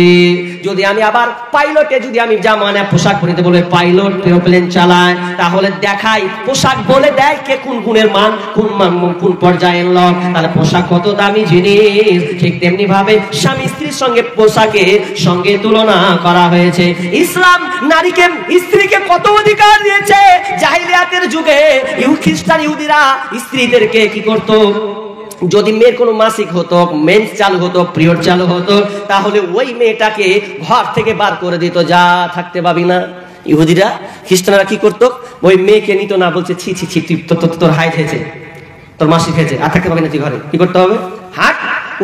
যদি আমি আবার পাইলটে যদি আমি জামানা পোশাক পরিতে বলবে পাইলট এরোপ্লেন চালায়, তাহলে দেখাই পোশাক বলে দেয় কে কোন গুণের মান, কোন পর্যায়ের লোক। তাহলে পোশাক কত দামি জিনিস। ঠিক তেমনি ভাবে স্বামী স্ত্রীর সঙ্গে পোশাকের সঙ্গে তুলনা করা হয়েছে। ইসলাম নারীকে স্ত্রীকে কত অধিকার দিয়েছে। জাহিলিয়াতের যুগে খ্রিস্টান ইহুদিরা স্ত্রীদেরকে কি করতো? যদি মেয়ের কোনো মাসিক হতো, মেন্স চালু হতো, পিরিয়ড চালু হতো, তাহলে ওই মেয়েটাকে ঘর থেকে বার করে দিত, যা থাকতে পাবি না। ইহুদিরা খ্রিস্টানরা কি করতো? ওই মেয়েকে নিত না, বলছে ছি ছি ছি তোর হাইট হয়েছে, তোর মাসিক হয়েছে, আর থাকতে পাবি না তুই ঘরে। কি করতে হবে? হাট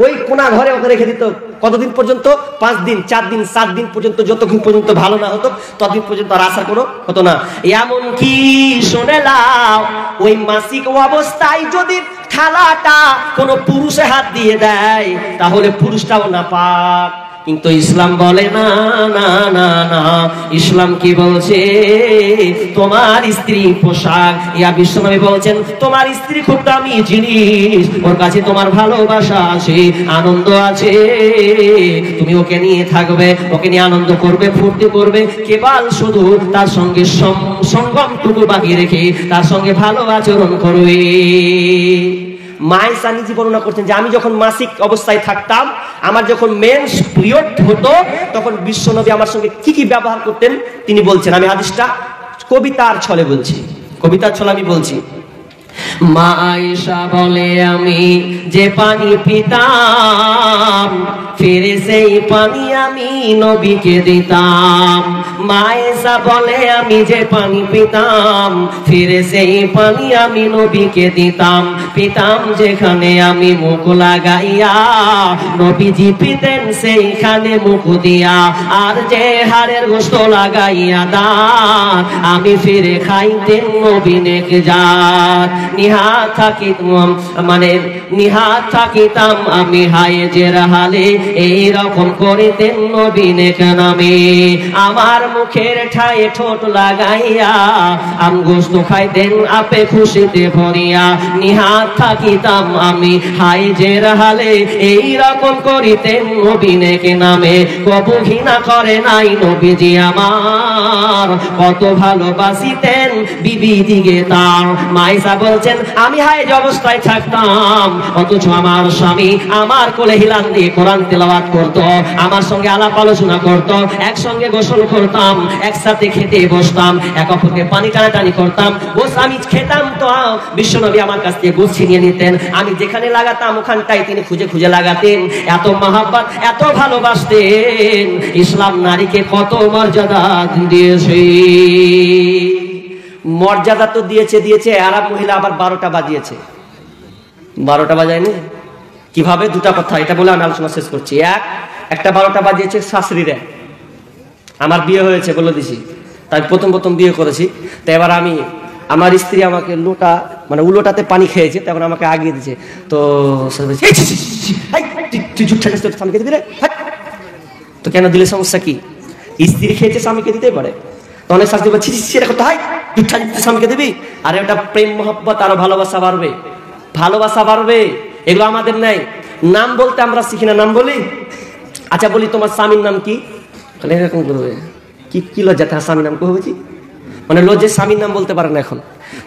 ওই কোনা ঘরে ওকে রেখে দিত। কতদিন পর্যন্ত? 5 দিন, 4 দিন, 7 দিন পর্যন্ত, যতক্ষণ পর্যন্ত ভালো না হতো ততদিন পর্যন্ত আর আশা করো হতো না। এমন কি শুনে লাও ওই মাসিক অবস্থায় যদি থালাটা কোন পুরুষে হাত দিয়ে দেয় তাহলে পুরুষটাও নাপাক। কিন্তু ইসলাম বলে না না না না। ইসলাম কি বলছে? তোমার স্ত্রী পোশাক। ইয়া বিশ্বনবী বলছেন তোমার স্ত্রী খুব দামি জিনিস, ওর কাছে তোমার ভালোবাসা আছে, আনন্দ আছে, তুমি ওকে নিয়ে থাকবে, ওকে নিয়ে আনন্দ করবে, ফুর্তি করবে, কেবল শুধু তার সঙ্গে সঙ্গমটুকু বাকি রেখে তার সঙ্গে ভালো আচরণ করবে। মায়েশা নিজে বর্ণনা করছেন যে আমি যখন মাসিক অবস্থায় থাকতাম, আমার যখন মেন্স পিরিয়ড হতো, তখন বিশ্বনবী আমার সঙ্গে কি কি ব্যবহার করতেন তিনি বলছেন। আমি হাদিসটা কবিতার ছলে বলছি, কবিতার ছলে আমি বলছি। মা আয়েশা বলে আমি যে পানি পিতাম, ফিরে সেই পানি আমি নবীকে দিতাম। মা আয়েশা বলে আমি যে পানি পিতাম, ফিরে সেই পানি আমি নবীকে দিতাম। পিতাম যেখানে আমি মুখ লাগাইয়া, নবীজি পিতেন সেইখানে মুখ দিয়া। আর যে হাড়ের গোশত লাগাইয়া দাঁত, আমি ফিরে খাইতেন নবী নেকে জাত। নিহাত থাকিতাম আমি হায়েজের হালে, এইরকম করিতেন নবী নেক নামে। আমার মুখের ঠায়ে ঠোঁট লাগাইয়া আম গোস্ত খাইতেন আপে খুশিতে ভরিয়া, নিহাত থাকিতাম আমি হাইজের হালে, এইরকম করিতেন নবী নেক নামে। কবু ঘৃণা করে নাই নবীজি আমার, কত ভালোবাসিতেন বিবি দিগে তার। মাইসা বলছেন আমি হাইজ অবস্থায় থাকতাম, অথচ আমার স্বামী আমার কোলে হিলান দিয়ে কোরআন তেলাওয়াত করত, আমার সঙ্গে আলাপ আলোচনা করত, একসঙ্গে গোসল করতাম, একসাথে খেতে বসতাম, এক অপরকে পানি টানাটানি করতাম। গোস আমি খেতাম তো বিশ্বনবী আমার কাছ থেকে গোস ছিনিয়ে নিতেন, আমি যেখানে লাগাতাম ওখানটাই তিনি খুঁজে খুঁজে লাগাতেন। এত মহাব্বত, এত ভালোবাসতেন। ইসলাম নারীকে কত মর্যাদা দিয়েছে। মর্যাদা তো দিয়েছে, আরব মহিলা আবার 12টা বাজিয়েছে। 12টা বাজায়নি কিভাবে? দুটা কথা, এটা বলে আমি আলোচনা শেষ করছি। একটা 12টা বাজিয়েছে শাশুড়িরা। আমার বিয়ে হয়েছে বলে দিছি, তাই প্রথম বিয়ে করেছি। তো এবার আমার স্ত্রী আমাকে লোটা মানে উলোটাতে পানি খেয়েছে, তারপর আমাকে আগিয়ে দিচ্ছে। তো স্বামীকে দিবি রে, তো কেন দিলে সমস্যা কি? স্ত্রী খেয়েছে স্বামীকে দিতেই পারে। তো অনেক শাস্তি বলছি সেটা করতে হয়, স্বামীকে দিবি। আর ওটা প্রেম মহব্বত, আরো ভালোবাসা বাড়বে, ভালোবাসা বাড়বে। এগুলো আমাদের নাই। নাম বলতে আমরা শিখি না, নাম বলি। আচ্ছা বলি তোমার স্বামীর নাম কি? এরকম করবে কি লজ্জা, তার স্বামীর নাম কবেছি মানে লজ্জে স্বামীর নাম বলতে পারে না। এখন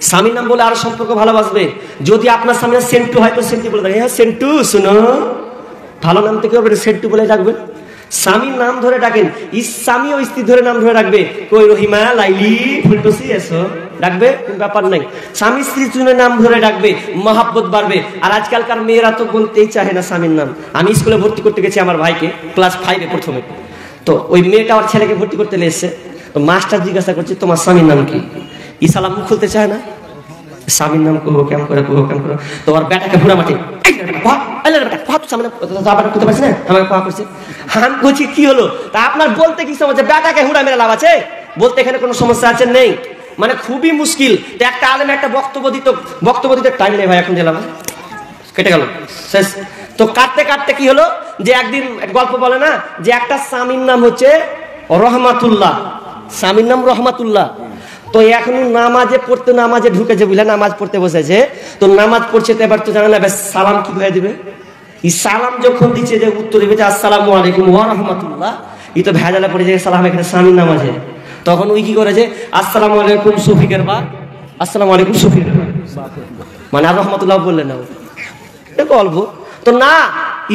স্বামীর নাম বলে আরো সম্পর্ক ভালোবাসবে। যদি আপনার স্বামী সেন্টু হয় তো সেন্টু বলে হ্যাঁ সেন্টু শুনো, ভালো নাম থেকে সেন্টু বলে ডাকবেন। স্বামীর নাম ধরে ডাকেন, স্বামী ও স্ত্রী ধরে নাম ধরে ডাকবে। কই রহিমা, লাইলি, ফুলটুসি এসো ডাকবে, কোন ব্যাপার নাই। স্বামী স্ত্রী নাম ধরে ডাকবে, মহাব্বত বাড়বে। আর আজকালকার মেয়েরা তো বলতেই চাহে না স্বামীর নাম। আমি স্কুলে ভর্তি করতে গেছি আমার ভাইকে, ক্লাস 5-এ প্রথমে। তো ওই মেয়েটা আমার ছেলেকে ভর্তি করতে এসেছে। তো মাস্টার জিজ্ঞাসা করছে তোমার স্বামীর নাম কি? ইসালাম মুখ খুলতে চায় না, স্বামীর নাম করবো কেমন করে, তোমার বেটাকে ভুনা মাটি কি হলো? তা আপনার বলতে কি সমস্যা? বেটাকে হুড়া মেরে লাভ আছে? বলতে এখানে কোনো সমস্যা আছে? নেই। মানে খুবই মুশকিল। একটা আলেম একটা বক্তব্য দিতে টাইম নেই ভাই, এখন দিলাম কেটে গেল শেষ। তো কাটতে কি হলো যে একদিন গল্প বলে না যে একটা স্বামীর নাম হচ্ছে রহমাতুল্লাহ, স্বামীর নাম রহমাতুল্লাহ। তো এখন নামাজে ঢুকেছে, বুঝলে, নামাজ পড়তে বসেছে। তো নামাজ পড়ছে, তো এবার তো জানে না সালাম কি হয়ে দিবে। এই সালাম যখন দিচ্ছে যে উত্তর দিবে যে আসসালামু আলাইকুম ওয়া রাহমাতুল্লাহ, এই তো ভেজালে পড়ে যায় সালাম এখানে স্বামীর নাম আছে। তখন ওই কি করেছে আসসালামু আলাইকুম শফিকের বা আসসালামু আলাইকুম শফিকের বা, মানে আর রহমাতুল্লাহ বললেন না, এটা অল্প। তো না,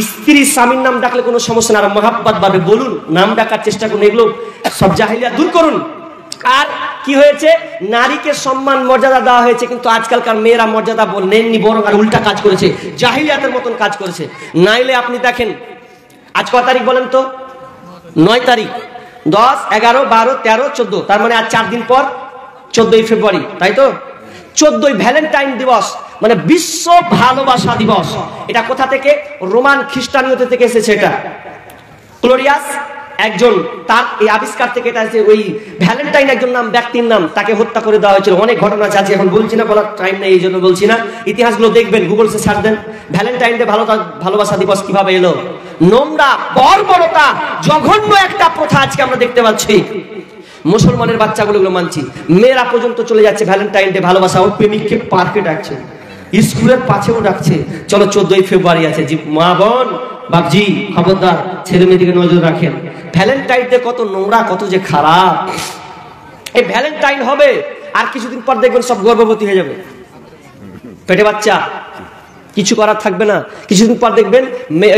স্ত্রী স্বামীর নাম ডাকলে কোনো সমস্যা না, আর মহাব্বত বাড়বে। বলুন, নাম ডাকার চেষ্টা করুন, এগুলো সব জাহিলিয়া দূর করুন। আর কি হয়েছে, নারীকে সম্মান মর্যাদা দেওয়া হয়েছে, কিন্তু আজকালকার মেয়েরা মর্যাদা নেননি, বরং আর উল্টা কাজ করেছে, জাহিলিয়াতের মতন কাজ করেছে। নাইলে আপনি দেখেন আজ কত তারিখ বলেন তো? 9 তারিখ, 10, 11, 12, 13, 14, তার মানে আজ 4 দিন পর 14ই ফেব্রুয়ারি, তাই তো? 14ই ভ্যালেন্টাইন দিবস, মানে বিশ্ব ভালোবাসা দিবস। এটা কোথা থেকে? রোমান খ্রিস্টানীয়তে থেকে এসেছে। এটা ক্লোরিয়াস একজন, তার এই আবিষ্কার থেকে এটা আছে। ওই ভ্যালেন্টাইন একজন ব্যক্তির নাম, তাকে হত্যা করে দেওয়া হয়েছিল। অনেক ঘটনা আছে, এখন বলছি না, বলার টাইম নেই, এই জন্য বলছি না। ইতিহাসগুলো দেখবেন, গুগলসে সার্চ দেন, ভ্যালেন্টাইন ডে ভালোবাসা দিবস কিভাবে এলো। নোংরা, বর্বরতা, জঘন্য একটা প্রথা আজকে আমরা দেখতে পাচ্ছি। মুসলমানের বাচ্চাগুলো মানছি, মেয়েরা পর্যন্ত চলে যাচ্ছে ভ্যালেন্টাইন ডে ভালোবাসা, ওর প্রেমিককে পার্কে ডাকছে, স্কুলের পাশেও ডাকছে। চলো 14ই ফেব্রুয়ারি আছে, জি মা বোন বাপজি খবরদার, ছেলে মেয়েদিকে নজর রাখেন। ভ্যালেন্টাইন ডে কত নোংরা, কত যে খারাপ। এই ভ্যালেন্টাইন হবে, আর কিছুদিন পর দেখবেন সব গর্ভবতী হয়ে যাবে, পেটে বাচ্চা, কিছু করার থাকবে না। কিছুদিন পর দেখবেন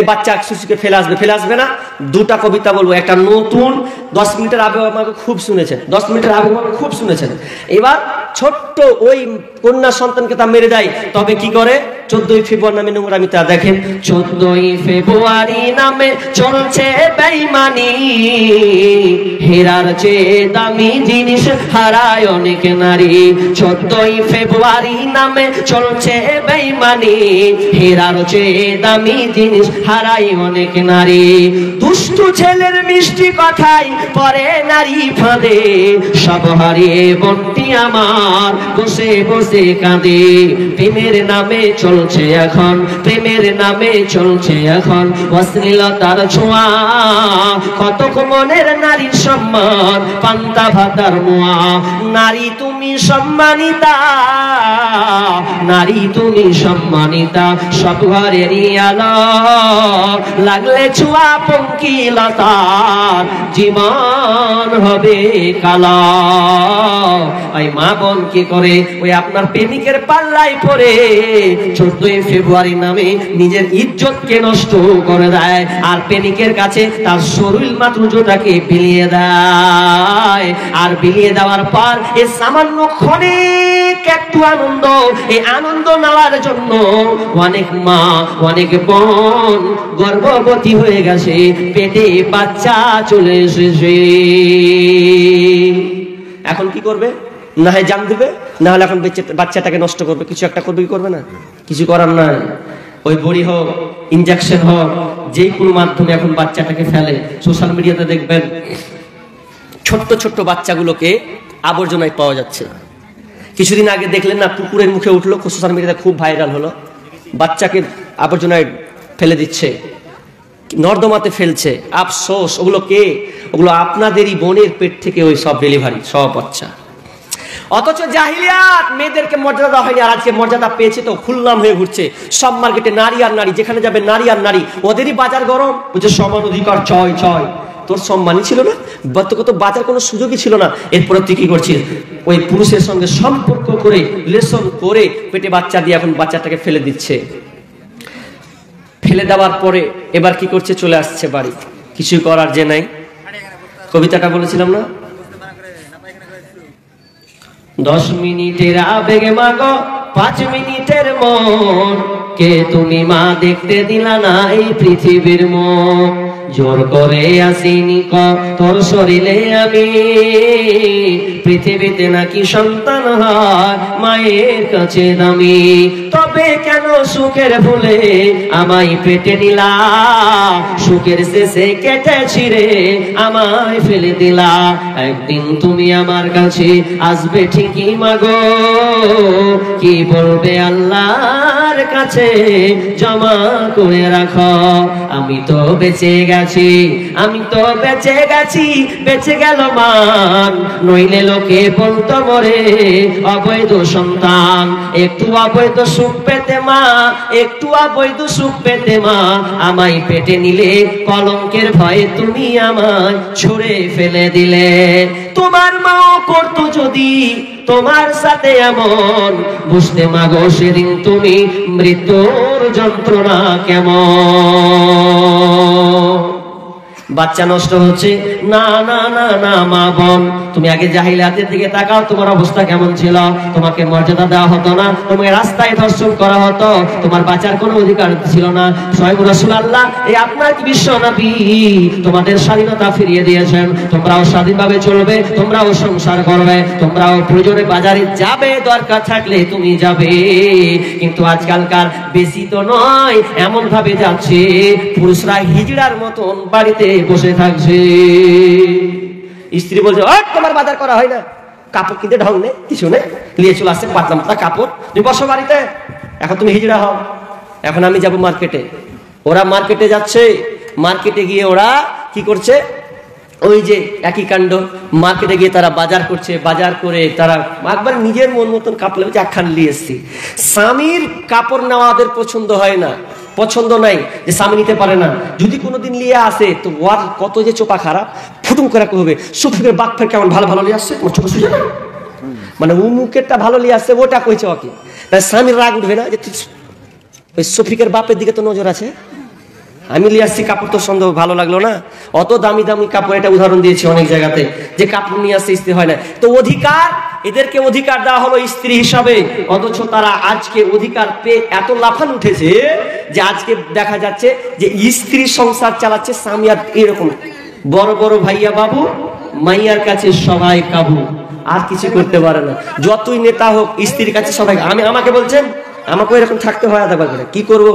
বাচ্চা শিশুকে ফেলে আসবে না। দুটা কবিতা বলবো, একটা নতুন 10 মিনিটের আগে আমাকে খুব শুনেছেন, 10 মিনিটের আগে আমাকে খুব শুনেছেন। এবার ছোট্ট ওই কন্যা সন্তানকে তা মেরে দেয়, তবে কি করে? 14ই ফেব্রুয়ারি নামে নোংরামিতা। দেখেন 14ই ফেব্রুয়ারি নামে চলছে বেঈমানি, হীরার চেয়ে দামি জিনিস হারায় অনেক নারী। 14ই ফেব্রুয়ারি নামে চলছে বেঈমানি, হীরার চেয়ে দামি জিনিস হারায় অনেক নারী। দুষ্ট ছেলের মিষ্টি কথাই পরে নারী ফাঁদে, সব হারিয়ে বন্টি আমার বসে বসে কাঁদে। প্রেমের নামে চল চলছে এখন, প্রেমের নামে চলছে এখন অশ্লীলতার ছোঁয়া, কতক মনের নারীর সম্মান পান্তা ভাতার মোয়া। নারী তুমি সম্মানিতা, নারী তুমি সম্মানিতা, সব ঘরেরই আলো, লাগলে ছোঁয়া পঙ্কিলতার জীবন হবে কালা। ওই মা বোন কি করে, ওই আপনার প্রেমিকের পাল্লায় পড়ে 14 ফেব্রুয়ারি নামে নিজের ইজ্জতকে নষ্ট করে দেয়, আর প্রেমিকের কাছে তার শরীর মাত্রটাকে বিলিয়ে দেয়। আর বিলিয়ে দেওয়ার পর এই সামান্য ক্ষণিক একটু আনন্দ, এই আনন্দ নেওয়ার জন্য অনেক মা অনেক বোন গর্ভবতী হয়ে গেছে, পেটে বাচ্চা চলে এসেছে। এখন কি করবে? না হয় জান দিবে, না হলে এখন বাচ্চাটাকে নষ্ট করবে, কিছু একটা করবে। কি করবে না? কিছু করার নাই। ওই বড়ি হোক, ইনজেকশন হোক, যে কোনো মাধ্যমে এখন বাচ্চাটাকে ফেলে। সোশ্যাল মিডিয়াতে দেখবেন ছোট্ট ছোট্ট বাচ্চাগুলোকে আবর্জনায় পাওয়া যাচ্ছে। কিছুদিন আগে দেখলেন না, পুকুরের মুখে উঠলো, সোশ্যাল মিডিয়াতে খুব ভাইরাল হলো, বাচ্চাকে আবর্জনায় ফেলে দিচ্ছে, নর্দমাতে ফেলছে। আফসোস, ওগুলো কে? ওগুলো আপনাদেরই বোনের পেট থেকে ওই সব ডেলিভারি, সব বাচ্চা। অথচ জাহিলিয়াত মেয়েদেরকে মর্যাদা দেওয়া হয়নি, আর আজকে মর্যাদা পেয়েছে তো খুললাম হয়ে ঘুরছে। সব মার্কেটে নারী আর নারী, যেখানে যাবে নারী আর নারী, ওদেরই বাজার গরম, বুঝে সমান অধিকার ছয় ছয়। তোর সম্মানই ছিল না, কত বাজার কোনো সুযোগই ছিল না, এরপরে তুই কি করছিস? ওই পুরুষের সঙ্গে সম্পর্ক করে রিলেশন করে পেটে বাচ্চা দিয়ে এখন বাচ্চাটাকে ফেলে দিচ্ছে। ফেলে দেওয়ার পরে এবার কি করছে? চলে আসছে বাড়ি, কিছু করার যে নাই। কবিতাটা বলেছিলাম না, 10 মিনিটের আবেগে মাগো 5 মিনিটের মন, কে তুমি মা দেখতে দিলা না এই পৃথিবীর মন। জোর করে আসিনি তোর শরীরে আমি, পৃথিবীতে নাকি সন্তান হয় মায়ের কাছে দামি। তবে কেন সুখের ভুলে আমায় পেটে নিলা, সুখের শেষে কেটে ছিঁড়ে আমায় ফেলে দিলা। একদিন তুমি আমার কাছে আসবে ঠিকই মাগো, কি বলবে আল্লাহর কাছে জমা করে রাখো। আমি তো বেঁচে গেছি, আমি তো বেঁচে গেছি, বেঁচে গেল মান, নইলে লোকে বলতো মরে অবৈধ সন্তান। একটু অবৈধ সুখ পেতে মা, একটু অবৈধ সুখ পেতে মা, আমায় পেটে নিলে কলঙ্কের ভয়ে তুমি আমায় ছুঁড়ে ফেলে দিলে। তোমার মাও করতো যদি তোমার সাথে এমন, বুঝতে মাগো সেদিন তুমি মৃত্যুর যন্ত্রণা কেমন। বাচ্চা নষ্ট হচ্ছে, না না না না মা বোন, তুমি আগে জাহিলিয়াতের দিকে তাকাও, তোমার অবস্থা কেমন ছিল? তোমাকে মর্যাদা দেওয়া হতো না, তোমাকে রাস্তায় ধর্ষণ করা হতো, তোমার বাঁচার কোনো অধিকার ছিল না। স্বয়ং রাসূলুল্লাহ এই আপনার কি বিশ্ব নবী তোমাদের স্বাধীনতা ফিরিয়ে দিয়েছেন। তোমরাও স্বাধীনভাবে চলবে, তোমরাও সংসার করবে, তোমরাও প্রয়োজনে বাজারে যাবে, দরকার থাকলে তুমি যাবে। কিন্তু আজকালকার বেশি তো নয়, এমন ভাবে যাচ্ছে পুরুষরা হিজড়ার মতন বাড়িতে বসে থাকছে। স্ত্রী বলছে তোমার বাজার করা হয় না, কাপড় কিনতে ঢং নেই, কিছু নেই, নিয়ে চলে আসছে পাতলা পাতলা কাপড়, তুমি বসো বাড়িতে, এখন তুমি হিজড়া হও। এখন আমি যাব মার্কেটে, ওরা মার্কেটে যাচ্ছে, মার্কেটে গিয়ে ওরা কি করছে? ওই যে একই কাণ্ড, মার্কেটে গিয়ে তারা বাজার করছে, বাজার করে তারা একবার নিজের মন মতন কাপড় লেগেছে, একখান নিয়ে এসছি। স্বামীর কাপড় নেওয়া ওদের পছন্দ হয় না, পছন্দ নাই যে স্বামী নিতে পারে না। যদি কোনোদিন নিয়ে আসে তো ওর কত যে চোপা খারাপ, ফুটুম করে হবে সুফিকের বাক ফের কেমন ভালো ভালো নিয়ে আসছে, তোমার চোখে সুঝে না, মানে উমুকেরটা ভালো নিয়ে আসছে, ওটা কইছে ওকে। তাই স্বামীর রাগ উঠবে না যে ওই শফিকের বাপের দিকে তো নজর আছে, আমি নিয়ে আসছি কাপড়, তো সন্দেহ ভালো লাগলো না, অত দামি দামি কাপড়। এটা উদাহরণ দিয়েছি অনেক জায়গাতে, যে কাপড় নিয়ে আসছে স্ত্রী হয় না। তো অধিকার, এদেরকে অধিকার দেওয়া হলো স্ত্রী হিসাবে, অথচ তারা আজকে অধিকার পেয়ে এত লাফান উঠেছে যে আজকে দেখা যাচ্ছে যে স্ত্রী সংসার চালাচ্ছে স্বামী আর এরকম বড় বড় ভাইয়া বাবু, মাইয়ার কাছে সবাই কাবু, আর কিছু করতে পারে না। যতই নেতা হোক স্ত্রীর কাছে সবাই। আমাকে বলছেন আমাকে এরকম থাকতে হয় আধা করে, কি করব?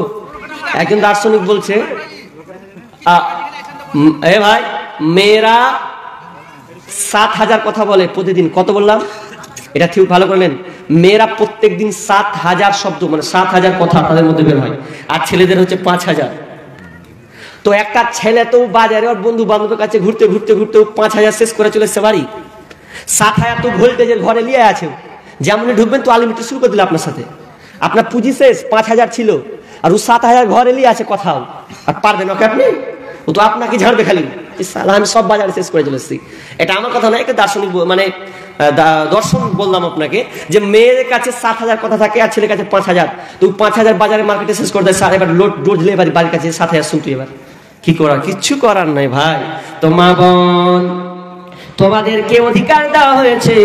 একজন দার্শনিক বলছে এ ভাই, মেয়েরা 7000 কথা বলে প্রতিদিন। কত বললাম? এটা ঠিক ভালো করলেন, মেয়েরা প্রত্যেকদিন 7,000 শব্দ, মানে 7,000 কথা তাদের মধ্যে বের হয়, আর ছেলেদের হচ্ছে 5,000। তো একটা ছেলে তো বাজারে ওর বন্ধু বান্ধবের কাছে ঘুরতে ঘুরতে ঘুরতে 5,000 শেষ করে চলে এসছে বাড়ি। 7,000 তো ভোল্টেজের ঘরে নিয়ে আছে, যেমনি ঢুকবেন তো আলিমিটি শুরু করে দিল আপনার সাথে, আপনার পুঁজি শেষ, 5,000 ছিল আর ও 7,000 ঘরে নিয়ে আছে কোথাও, আর পারবেন ওকে আপনি? ও তো আপনাকে ঝাড়বে খালি, আমি সব বাজারে শেষ করে চলে এসেছি। এটা আমার কথা নয়, একটা দার্শনিক মানে দর্শন বললাম আপনাকে, যে মেয়ের কাছে 7,000 কথা থাকে আর ছেলের কাছে 5,000, তো 5,000 বাজারে মার্কেটে শেষ করে দেয়। স্যার এবার লোড ডোজলে এবার বাড়ির কাছে 7,000 শুনতে, এবার কি করার? কিচ্ছু করার নাই ভাই। তো মা বোন, তোমাদেরকে অধিকার দেওয়া হয়েছে,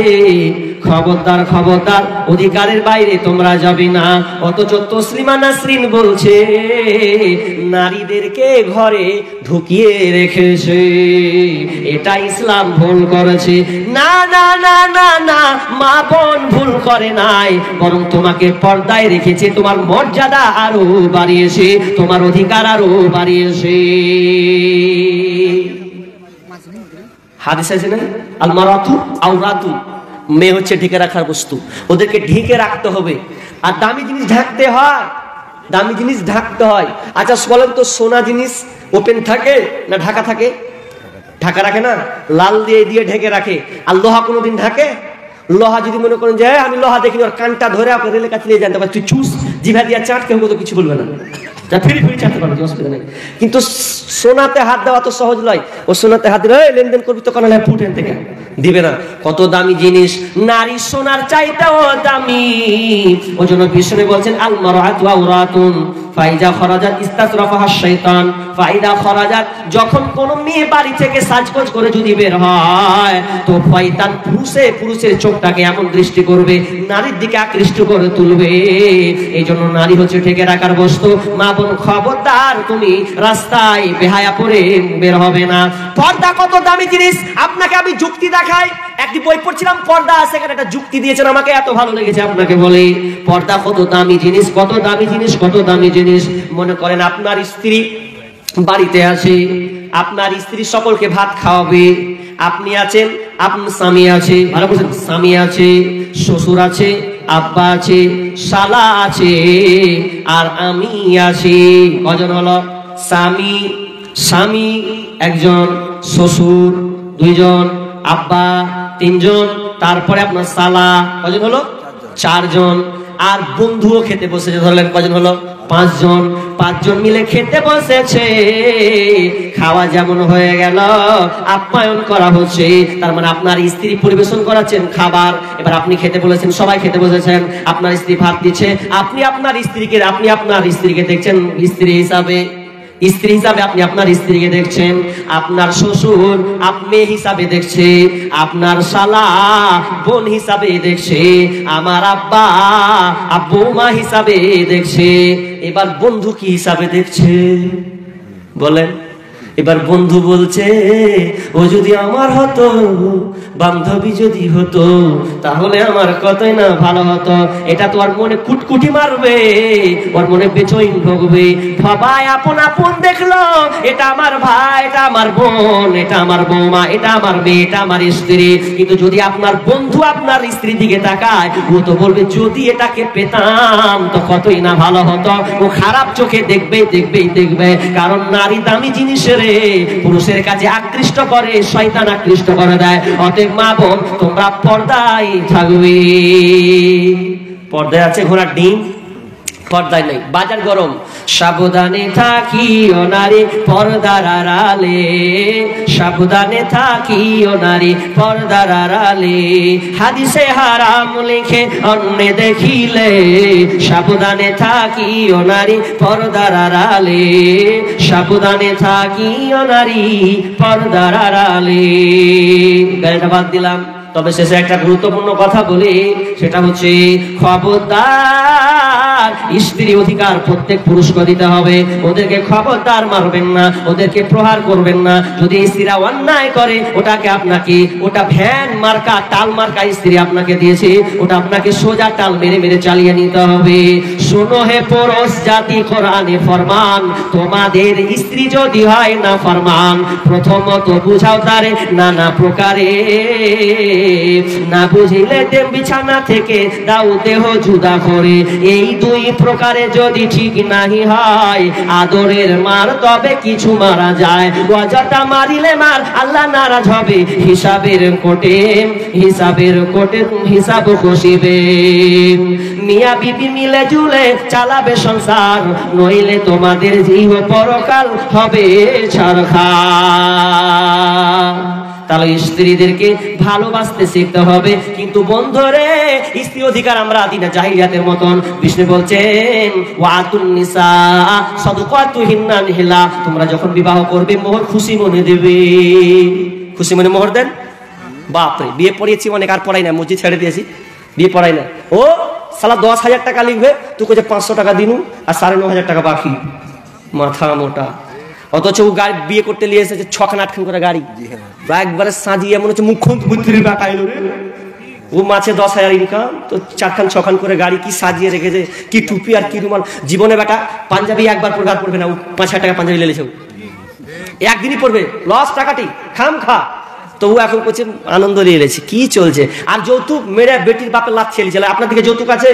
খবরদার খবরদার অধিকারের বাইরে তোমরা যাবে না। অথচ তসলিমা নাসরিন বলছে নারীদেরকে ঘরে ঢুকিয়ে রেখেছে, এটা ইসলাম ভুল করেছে। না না না না না, মা বোন ভুল করে নাই, বরং তোমাকে পর্দায় রেখেছে, তোমার মর্যাদা আরো বাড়িয়েছে, তোমার অধিকার আরো বাড়িয়েছে। হাদিস আছে না, আল মারাতু আওরাতু, মেয়ে হচ্ছে ঢেকে রাখার বস্তু, ওদেরকে ঢেকে রাখতে হবে। আর দামি জিনিস ঢাকতে হয়, দামি জিনিস ঢাকতে হয়। আচ্ছা বলেন তো, সোনা জিনিস ওপেন থাকে না ঢাকা থাকে? ঢাকা রাখে না, লাল দিয়ে দিয়ে ঢেকে রাখে। আর লোহা কোনোদিন ঢাকে? লোহা যদি মনে করেন যে আমি লোহা দেখিনি, ওর কানটা ধরে আপনি রেলের কাছে নিয়ে জানতে পারেন, তুই চুস জিভা দিয়া চাট, কেউ তো কিছু বলবে না, ফিরি ফিরি চাটতে পারবে, অসুবিধা নেই। কিন্তু সোনাতে হাত দেওয়া তো সহজ নয়। ও সোনাতে হাত দিলে লেনদেন করবি তো কারণ ফুটেন থেকে দিবে না। কত দামি জিনিস, নারী সোনার চাইতেও দামি। ওই জন্য বিষ্ণু বলছেন আল মারআতু আওরাতুন ফাইজা খরাজাত ইস্তাসরাফাহা শাইতান ফাইদা খরাজাত, যখন কোন মেয়ে বাড়ি থেকে সাজগোজ করে যদি বের হয় তো শয়তান পুরুষের চোখটাকে এমন দৃষ্টি করবে, নারীর দিকে আকৃষ্ট করে তুলবে। এই জন্য নারী হচ্ছে ঢেকে রাখার বস্তু। মা বোন খবরদার, তুমি রাস্তায় বেহায়া পরে বের হবে না। পর্দা কত দামি জিনিস, আপনাকে আমি যুক্তি দেখাই। একটি বই পড়ছিলাম, পর্দা আছে, এখানে একটা যুক্তি দিয়েছেন, আমাকে এত ভালো লেগেছে আপনাকে বলি। পর্দা কত দামি জিনিস, কত দামি জিনিস, কত দামি জিনিস। মনে করেন আপনার স্ত্রী বাড়িতে আসে, আপনার স্ত্রী সকলকে ভাত খাওয়াবে, আপনি আছেন, আপনার স্বামী আছে, ভালো বলছেন, স্বামী আছে, শ্বশুর আছে, আব্বা আছে, শালা আছে, আর আমি আছি। কজন হলো? স্বামী একজন, শ্বশুর দুইজন, আব্বা তিনজন, তারপরে আপনার শালা, কজন হলো? চারজন। আর বন্ধুও খেতে বসেছে, ধরলেন কজন হলো? পাঁচজন। পাঁচজন মিলে খেতে বসেছে, খাওয়া যেমন হয়ে গেল, আপ্যায়ন করা হচ্ছে, তার মানে আপনার স্ত্রী পরিবেশন করাচ্ছেন খাবার। এবার আপনি খেতে বলেছেন, সবাই খেতে বসেছেন, আপনার স্ত্রী ভাত দিচ্ছে, আপনি আপনার স্ত্রীকে দেখছেন স্ত্রী হিসাবে, আপনি আপনার স্ত্রীকে দেখছেন, আপনার শ্বশুর মেয়ে হিসাবে দেখছে, আপনার শালা বোন হিসাবে দেখছে, আমার আব্বা বৌমা হিসাবে দেখছে। এবার বন্ধু কি হিসাবে দেখছে বলেন? এবার বন্ধু বলছে, ও যদি আমার হতো, বান্ধবী যদি হতো, তাহলে আমার কতই না ভালো হতো। এটা তো ওর মনে কুটকুটি মারবে, ওর মনে বেচইন ভোগবে। সবাই আপন আপন দেখলো, এটা আমার ভাই, এটা আমার বোন, এটা আমার বৌমা, এটা আমার মেয়ে, এটা আমার স্ত্রী। কিন্তু যদি আপনার বন্ধু আপনার স্ত্রীর দিকে তাকায়, ও তো বলবে যদি এটাকে পেতাম তো কতই না ভালো হতো। ও খারাপ চোখে দেখবে, কারণ নারী দামি জিনিসের পুরুষের কাছে আকৃষ্ট করে, শয়তান আকৃষ্ট করে দেয়। অতএব মা বোন, তোমরা পর্দায় থাকবে। পর্দায় আছে ঘোড়ার ডিম, পর্দায় নেই। বাজার গরম, সাবধানে থাকিও নারী পর্দার আড়ালে, সাবধানে থাকিও নারী পর্দার আড়ালে, হাদিসে হারাম লিখে অন্য দেখিলে, সাবধানে থাকিও নারী পর্দার আড়ালে, সাবধানে থাকিও নারী পর্দার আড়ালে। গাড়িটা বাদ দিলাম, তবে শেষে একটা গুরুত্বপূর্ণ কথা বলি, সেটা হচ্ছে খবরদার, স্ত্রী অধিকার প্রত্যেক পুরুষকে দিতে হবে। ওদেরকে খবরদার মারবেন না, ওদেরকে প্রহার করবেন না। যদি স্ত্রীরা অন্যায় করে, ওটা ভ্যান মার্কা, টাল মার্কা স্ত্রী আপনাকে দিয়েছে, ওটা আপনাকে সোজা টাল মেরে মেরে চালিয়ে নিতে হবে। শোনো হে পুরুষ জাতি, কোরআনে ফরমান, তোমাদের স্ত্রী যদি হয় না ফরমান, প্রথমত বুঝাও তারে নানা প্রকারে না বুঝিলে দেব বিছানা থেকে দাও দেহ জুদা করে। এই দুই প্রকারে যদি ঠিক নাহি হয় আদরের মার তবে কিছু মারা যায়। অযথা মারিলে মার আল্লাহ নারাজ হবে। হিসাবের কোটে হিসাব কষিবে। মিয়া বিবি মিলে জুলে চালাবে সংসার, নইলে তোমাদের জীব পরকাল হবে ছারখার। তাহলে স্ত্রীদেরকে ভালোবাসতে শিখতে হবে। কিন্তু বন্ধুরে স্ত্রী অধিকার আমরা আদি না, জাহিলিয়াতের মতন। বিষ্ণু বলছেন ওয়াতুন নিসা সাদকাতুহিন্না নিহলা, তোমরা যখন বিবাহ করবে মোহর খুশি মনে দেবে। খুশি মনে মোহর দেন। বাপরে, বিয়ে পড়িয়েছি অনেক, আর পড়াই না, মসজিদ ছেড়ে দিয়েছি, বিয়ে পড়াই না। ও সালা 10,000 টাকা লিখবে, তুই যে 500 টাকা দিনু আর 9,500 টাকা বাকি, মাথা মোটা। অথচ ও গাড়ি বিয়ে করতে নিয়ে এসেছে 6-8খান করে গাড়ি, একবারে সাজিয়ে মনে হচ্ছে মুখ্যমন্ত্রীর বেটা এলো রে। ও মাছে 10,000 ইনকাম, তো 4-6খান করে গাড়ি কি সাজিয়ে রেখেছে, কি টুপি আর কি রুমাল। জীবনে বেটা পাঞ্জাবি একবার পরবে আর পরবে না। ও 5,000 টাকা পাঞ্জাবি লেলেছে, একদিনই পরবে, লস টাকাটি খাম খা। তো ও এখন করছে আনন্দ নিয়ে এলেছে, কি চলছে। আর যৌতুক মেরে বেটির বাপের লাভ ছেলেছে। আপনার দিকে যৌতুক আছে?